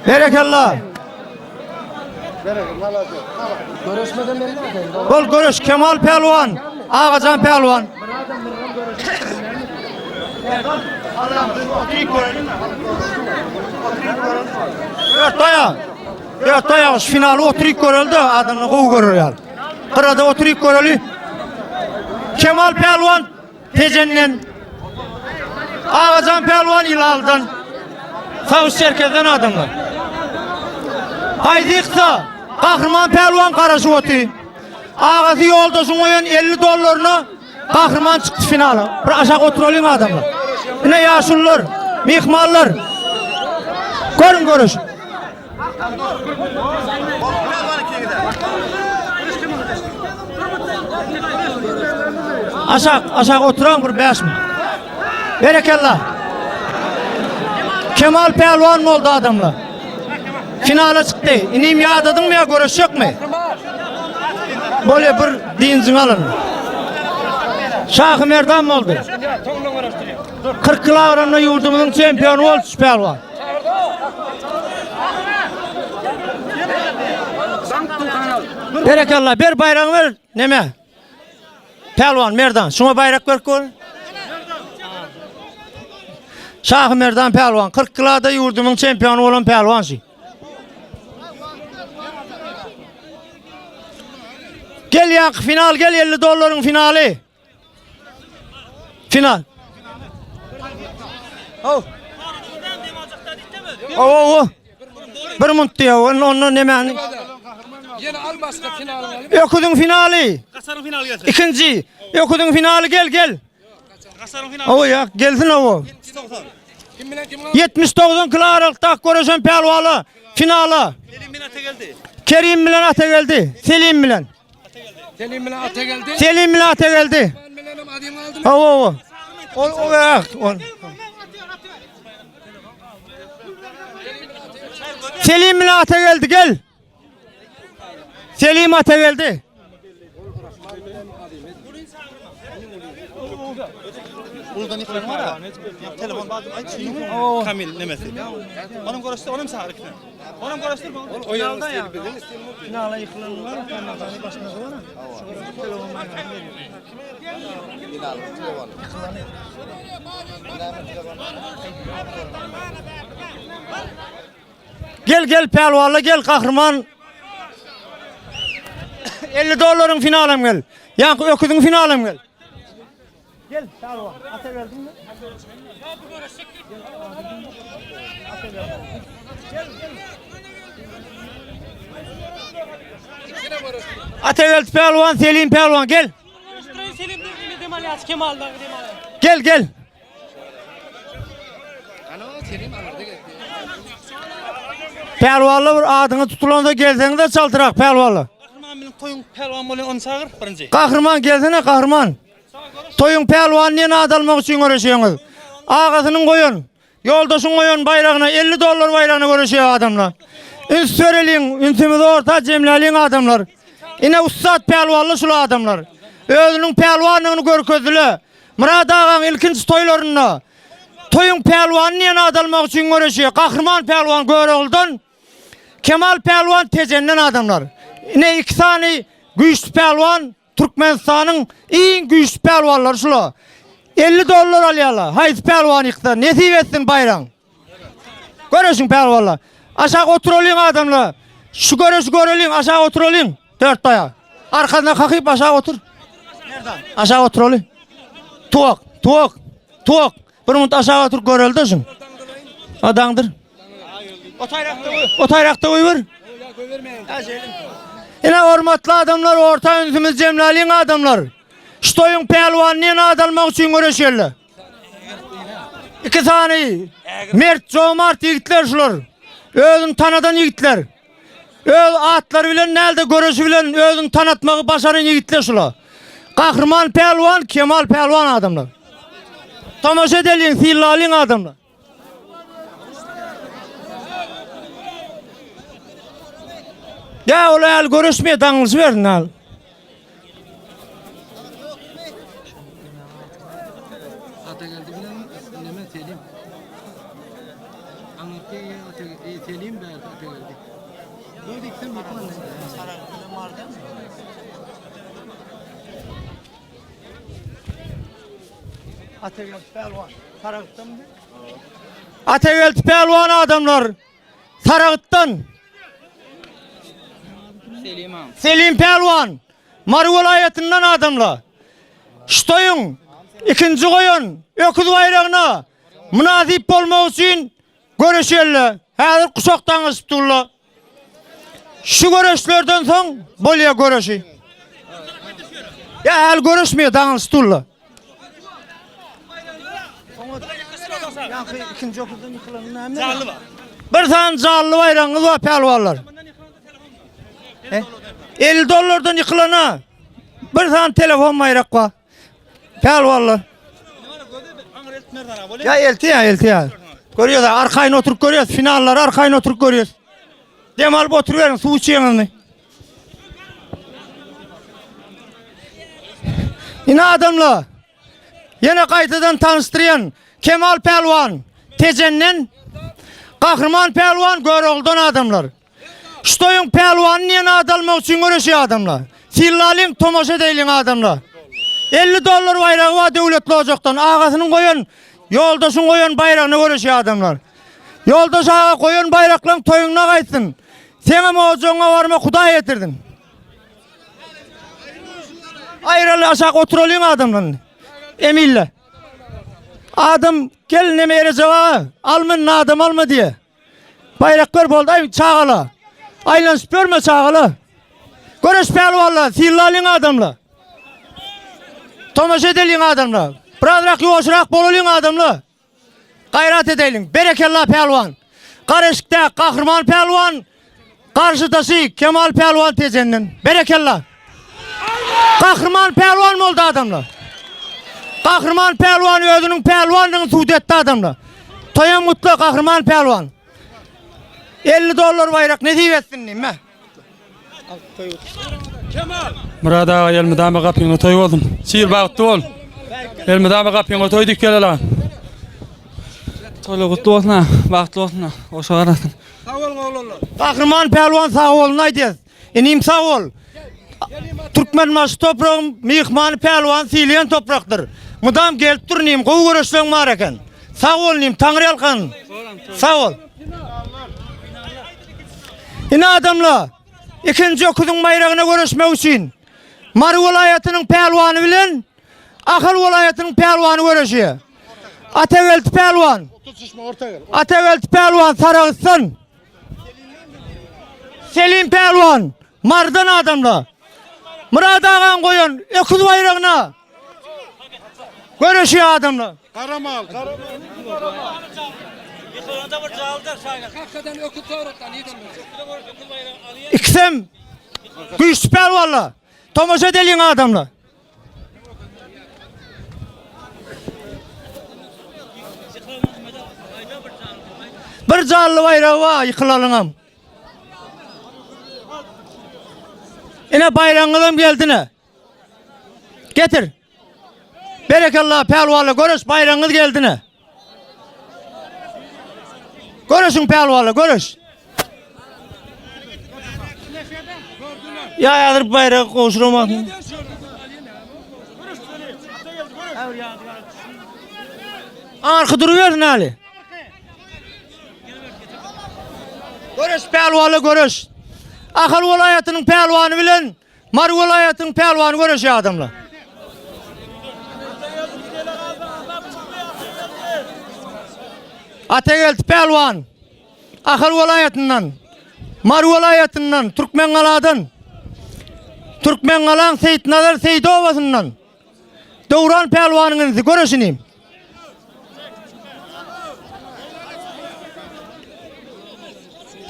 Berekallah. Bol görüş Kemal Pelvan, Ağacan Pelvan. Dört daya finalı oturup görüldü adamı kovu görüyor. Kırada oturup görülü. Kemal Pelvan tecenden Ağacan Pelvan ilaldan Savuz Çerkez'den adamlar. Haydiqsa Kahraman Pelvan karşı otu. Ağası yoldaşın oyan 50 dolarına Kahraman çıktı finala. Aşağı oturalım adamlar. Yine yaşlılar, mihmallar. Görün görüş. Aşağı oturan bir 5 mi? Berekallah. Kemal Pelvan mı oldu adamlar? Finala çıktı. İneyim ya adadın mı ya görüş yok mu? Böyle bir dinzin alın. Şahı Merdan mı oldu? 40 kilogramla yurdumuzun şampiyonu oldu Pelvan. Berekallah bir bayrağını ver. Neme? Pelvan Merdan. Şuna bayrak ver koy. Şahı Merdan Pelvan. 40 kiloda yurdumun şampiyonu olan Pelvan. Gel ya final gel 50 doların finali. Final. Oh. Bir mont diyor. Onun ne mani? Yine al başka finali. Okudun finali. Kasarın finali gelsin. İkinci. Okudun finali gel. Kasarın finali. O ya gelsin o. 79 kilo aralıkta görüşen pelvalı finala. Selim bin Ate geldi. Kerim bilen ate geldi. Selim bilen. Selim bile ata geldi. Selim bilen ate geldi. Ben bilenim adımı aldım. O. Selim bilen ate geldi gel. Selim ate geldi. Buradan ikram var ya. Telefon bağlı Kamil nemesi. Onun görüşte onun sağırıklı. Onun görüştürme. O yanında ya. Finala yıkılan var. Başına var. Gel pelvala gel kahraman. 50 doların finalim gel. Yankı öküdün finalim gel. Gel pelvan. Ata geldin mi? Ata geldi pelvan Selim pelvan gel. Selim demali aç Kemal'dan Gel. demali. Pelvanlı bir adını tutulanda gelsen de çaltırak pelvanlı. Kahraman benim toyun pelvan bolun onu sağır birinci. Kahraman gelsene kahraman. Toyun pelvan niye adalmak için uğraşıyorsunuz? Ağasının koyun. Yoldaşın koyun bayrağına 50 dolar bayrağına uğraşıyor adamlar. Üns sörelin, ünsümüz orta cemleliğin adamlar. Yine ustad pelvanlı şulu adamlar. Özünün pelvanlığını görkezdiler. Murat Ağa'nın ilkinci toylarına. Toyun pelvanı niye adalmak için uğraşıyor? Kahraman pelvan görüldün. Kemal pelvan tecenden adamlar. Yine iki tane güçlü pelvan Türkmenistan'ın en güçlü pelvanları şula. 50 dolar alıyorlar. Haydi pelvan yıktı. Nesip etsin bayrağın. Görüyorsun pelvanlar. Aşağı oturalım adamlar. Şu görüyorsun aşağı oturalım. 4 daya. Arkadan kalkıp aşağı otur. Nereden? Aşağı oturalım. Tuok. Bir mut aşağı oturup göreldesin. Adamdır. O tayrakta koy ver. Yine hormatlı adamlar, orta önsümüz cemlalin adamlar. Ştoyun pelvanlığını adalmak için görüşürler. İki tane mert, cömert yigitler şular. Özün tanıdan yigitler. Öz atlar bilen nelde görüşü bilen özün tanıtmağı başarın yigitler şular. Kahraman pelvan, Kemal pelvan adamlar. Tamaşa edelim, fillalin adamlar. Ya olay görüşmeye dağılış verin al. Ata geldi bilen neme telim. Anlattı ya ata telim be ata geldi. Bu diktim yıkman. Ategel pelvan adamlar. Sarıgıttan. Selim pelvan. Mar vilayetinden adamlar. Ştoyun ikinci koyun öküz bayrağına münasip olmak için görüşürler. Hazır kuşaktan ısıtırlar. Şu görüşlerden son bolya görüşü. Ya el görüşmüyor dan ısıtırlar. İkinci okuzdan yıkılanın Canlı var. bir tane canlı bayrağınız var pelvanlar. 50 dolardan yıkılana bir tane telefon bayrak var. Pelvanlar. Ya elti ya. Görüyoruz arkayına oturup görüyoruz. Finalları arkayına oturup görüyoruz. Demal oturuverin su içiyorsunuz. Yine adamla. Yine kayıtıdan tanıştıran Kemal pelvan. Tezennen Kahraman pelvan görüldün adamlar. Ştoyun pelvanın yine adalmak için görüşüyor adamlar. Fillalin tomaşa değilin adamlar. 50 dolar bayrağı var devletli ocaktan. Ağasının koyun, yoldaşın koyun bayrağını görüşüyor adamlar. Yoldaş ağa koyun bayraklan toyununa kaysın. Sen ama ocağına varma kuda getirdin. Ayrılı aşağı oturalım adamla. Emille. Adam gelin emeğe cevabı. Almın adam alma diye. Bayraklar boldu. Ay çağala. Aylan spörme çağala. Görüş pelvanla. Fillalin adamla. Tomaş edelim adamla. Birazrak yoğuşrak bolulun adamla. Gayret edelim. Berekallah pelvan. Karışıkta Kahraman pelvan. Karşıdası Kemal pelvan tezennen. Berekallah. Kahraman pelvan mı oldu adamla? Kahraman pelvan özünün pelvanlığını suud etti adamla. Toyan mutlu Kahraman pelvan. 50 dolar bayrak ne diyorsun diyeyim ben? Murad ağa elmidame kapyňa toý boldum. Şiir bagtly bol. Elmidame kapyňa toýdyk geleler. Toýly gutly bolsun ha, bagtly bolsun ha. Oşa garasyn. Kahraman pelvan sağ olun aýdýas. Enim sağ ol. Türkmenbaşy toprağım mihman pelvan silen toprakdır. Mudam gelip durnym, gowy görüşleň bar eken. Sağ ol nim, Taňry alkan. Sağ ol. Ine adamla ikinci okudun bayrağına görüşmek için Mar vilayetynyň pelwanı bilen Ahal vilayetynyň pelwanı görüşýär. Atagelt pelwan. Atagelt pelwan Saragystan. Selim pelwan Mardan adamla. Murad ağan koyun öküz bayrağına görüşýär adamla. Karamal. İkisem güçlü pelvanla. Tomaşa edelim adamla. Bir canlı bayrağı var yıkılalım. Yine bayrağınızdan geldine. Getir. Berekallah pelvanla görüş bayrağınız geldine. Görüşün pelvanla görüş. Ya yadır bayrağı koşuramak. Arka duruversin Ali. Görüş pelvanla görüş. Ahal vilayetynyň pelwanı bilen Mar vilayetynyň pelwanı görüşýär adamlar. Ategel pelwan. Ahal vilayetinden, Mar vilayetinden, Türkmengaladın. Türkmengalan Seyit Nazar Seyidovasından. Doğuran pelwanınızı görüşüneyim.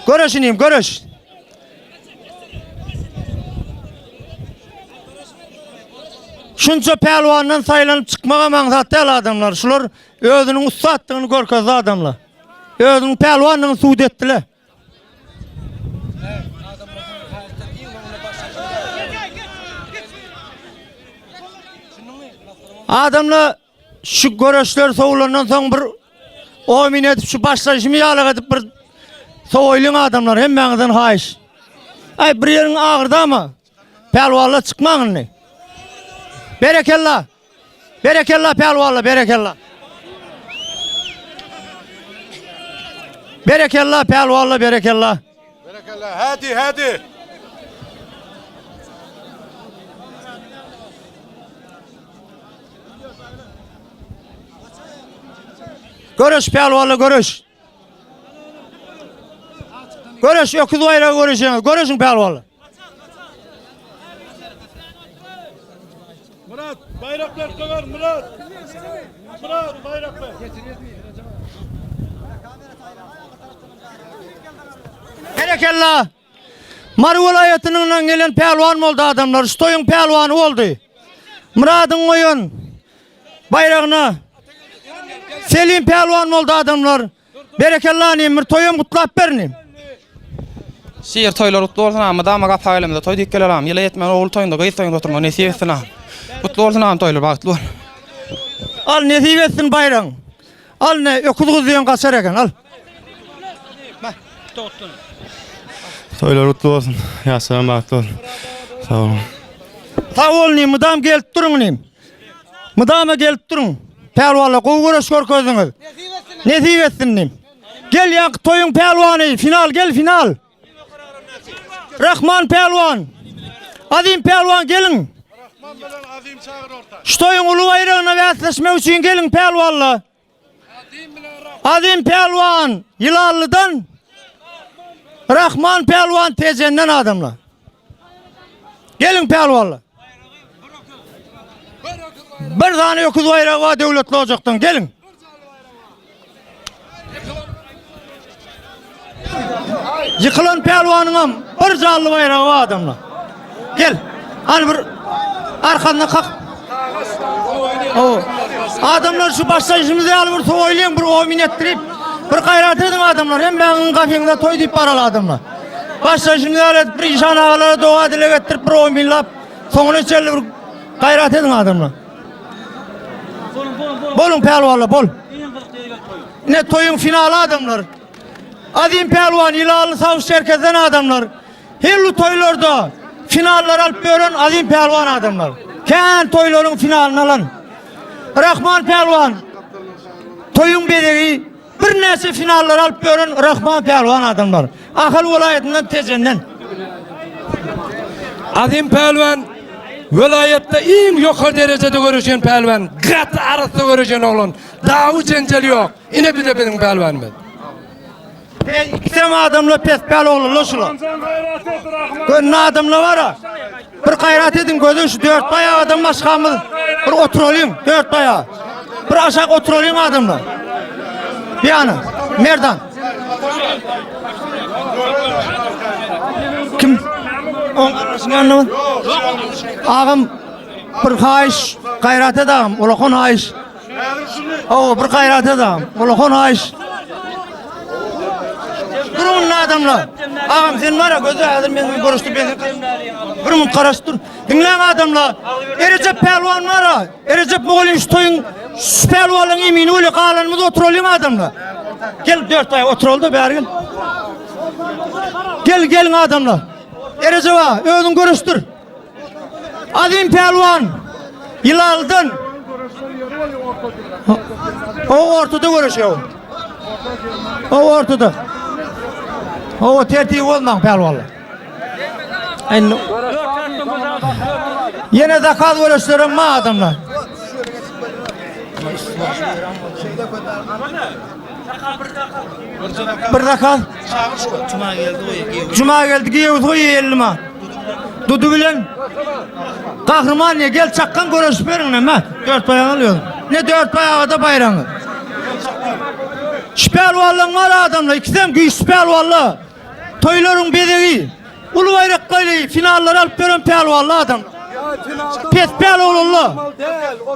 Görüşüneyim, görüş. Şunca pelwandan saylanıp çıkmağa maksat değil adamlar. Şular özünün ustattığını görkezdi adamlar. Özünün pelwanlığını suud ettiler. Adamla şu görüşler soğulandan sonra bir omin edip şu başlaşımı yalık edip bir soğuylun adamlar hem benden hayiş. Ay bir yerin ağırdı ama pelvanla çıkmağın ne? Berekallah. Berekallah pelvanla berekallah. Berekallah pelvanla berekallah. Berekallah. Hadi. Görüş pelvanla görüş. Görüş öküz bayrağı görüşün. Görüşün pelvanla. Murat, bayraklar kovar Murat. Murat, bayraklar. Berekallah. Mar vilayetinden gelen pelvan oldu adamlar. Stoyun pelvanı oldu. Murad'ın oyun bayrağına Selim pelvan oldu adamlar. Berekallah emir toyun kutlap bernim. Şiir toylar utlu olsun ama dama kapayalım da toy dikkeler yıla yetmen oğul toyunda gayet toyunda oturma nesip etsin ağam. Utlu olsun ağam toylar bağıtlı ol. Al nesip etsin bayrağın. Al ne öküz kızıyan kaçar eken al. Toylar utlu olsun. Yaşayan bağıtlı olsun. Sağ olun. Sağ olun mıdam gelip durun nim. Mıdama gelip durun. Pelvanla kovguraş görkeziniz. Nesip etsin nim. Gel yank toyun pelvanı final gel final. Rahman pelvan. Azim pelvan gelin. Rahman bilen azim çağır orta. Şu toyun ulu bayrağına vesleşme için gelin pelvanla. Azim pelvan Yılallı'dan. Rahman pelvan Tezen'den adamla. Gelin pelvanla. Bir tane öküz bayrağı var devletli olacaktan gelin. Yıkılan pelvanına bir canlı bayrağı var adamla. Gel. Hani bir arkandan kalk. Adamlar şu başlayışımızı alıp oynayın bir omin ettirip bir gayret edin adamlar. Hem benim kafemde toy deyip paralı adamlar. Başlayışımızı alıp bir inşan ağalara dua dile getirip bir ominlap sonra içerli bir gayret edin adamlar. Bolun pelvanla bol. Ne toyun finalı adamlar. Azim pelvan İlalı Savuş Çerkez'den adamlar. Hillu toylarda finallar alıp gören azim pelvan adamlar. Ken toyların finalini alan. Rahman pelvan toyun bedeği bir nesi finallar alıp gören Rahman pelvan adamlar. Ahal vilayetinden Tezen'den. Azim pelvan vilayette en yukarı derecede görüşen pelvan. Gat arası görüşen oğlun. Dağı cenceli yok. Yine bir de benim pelvan ben. İkisem adamla pes pel olur şula. Gönlü adamla var ha. Bir gayret edin gözün şu dört bayağı adam başkamız. Bir oturalım dört bayağı. Bir aşağı oturalım adamla. Bir yana. Merdan. Kim? On arasını anlamadım. Ağam bir hayiş gayret edağım. Ulakon hayiş. O bir gayret edağım. Ulakon hayiş. Durun adamla. Ağam sen var ya gözü adam beni görüştü beni. Durun karıştır. Dinleyin adamla. Erecep pelvan var ha. Erecep Moğol'un şu toyun şu pelvanın emini öyle kalanımız oturalım adamla. Gel dört ay oturalım be gel. Gelin adamla. Erecep'a özün görüştür. Azim pelvan. Yılal'dan. O ortada görüşüyor. O ortada. O tertip olmak pelvanla. Yine de kal görüştürün ma adamlar. Bir dakika. Cuma geldi giyiyoruz koyu 50 ma. Dudu bilen. Kahraman ya gel çakkan görüşüp verin hemen. 4 bayağı alıyor. Ne 4 bayağı da bayrağını. Şpelvallan var adamla. İkisem güç şpelvalla. Toyların bedeği. Ulu bayrakları finalları alıp veren pelvallı adam. Pes pelvallı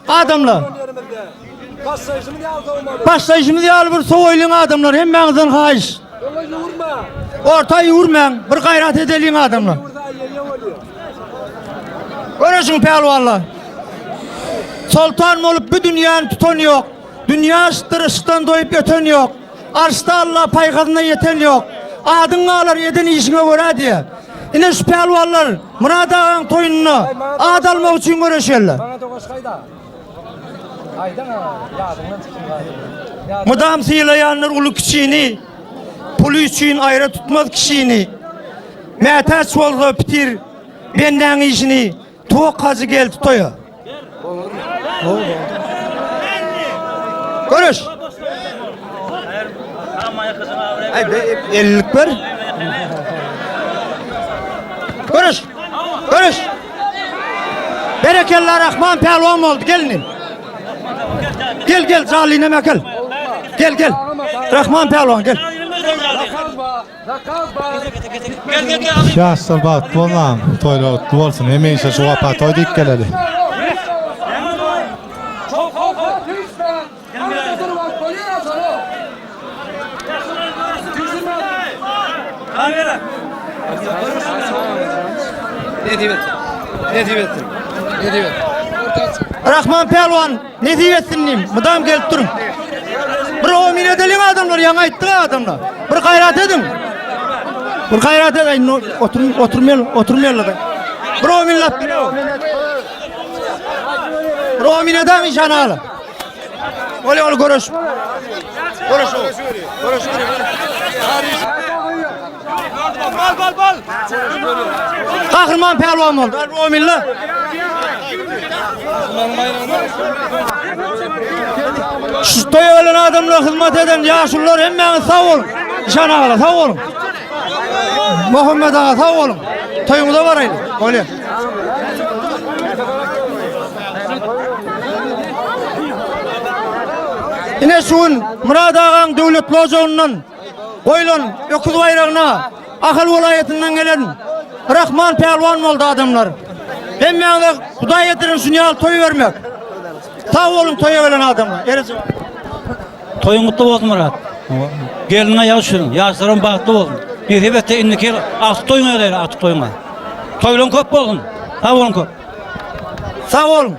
adamla. Başlayışımı diye alıp soğuyluğun adamlar. Hem benizden hayiş. Ortayı vurmayan bir gayret edelim adamlar. Görürsün pelvallı. Sultan olup bir dünyanın tutan yok. Dünya ışıktan doyup yeten yok. Arşta Allah paykadına yeten yok. Adın ağlar yeden işine göre diye. Yine şu pelvallar Murat Ağa'nın toyununu ad almak için görüşürler. Mudam sıylayanlar ulu kişini, pulu için ayrı tutmaz kişini. Mehtaç oldu bitir, benden işini, tuğ kazı gel tutuyor. Görüş. Ay be, 50'lik ver. Görüş. Görüş. Berekeller Rahman pelvan oldu gelin. Gel Zali'ne mekel. Gel. Rahman pelvan gel. Yaşlar bak bolam toylar olsun. Hemen işe şu apa toy dik geleli. Rahman pelvan ne diyesin diyeyim. Mudam gelip durun. Bir o min edelim adamlar yana itti adamlar. Bir gayret edin. Bir gayret edin. Oturmayalım da. Bir o min laf. Bir o min edem işana alın. Öyle görüş. Görüş. Bal. Kahraman pelvan oldu. O minle. Şu toy ölen adamla hizmet eden yaşlılar hemen sağ olun. İşan ağla sağ olun. Muhammed Ağa sağ olun. Toyumuza varaydı. Öyle. Yine şun Murat Ağa'nın devlet lojoğundan koyulan öküz bayrağına Akıl vilayetinden gelen Rahman pelvan oldu adamlar. Hemen de Kuday yetirin şunu toy vermek. Sağ olun toya veren adamlar. Toyun mutlu olsun Murat. Geline yaşırın, yaşların bahtlı olsun. Bir hibette indiki artık toyuna değil, artık toyuna. Toylun köp olun, sağ olun köp. Sağ olun.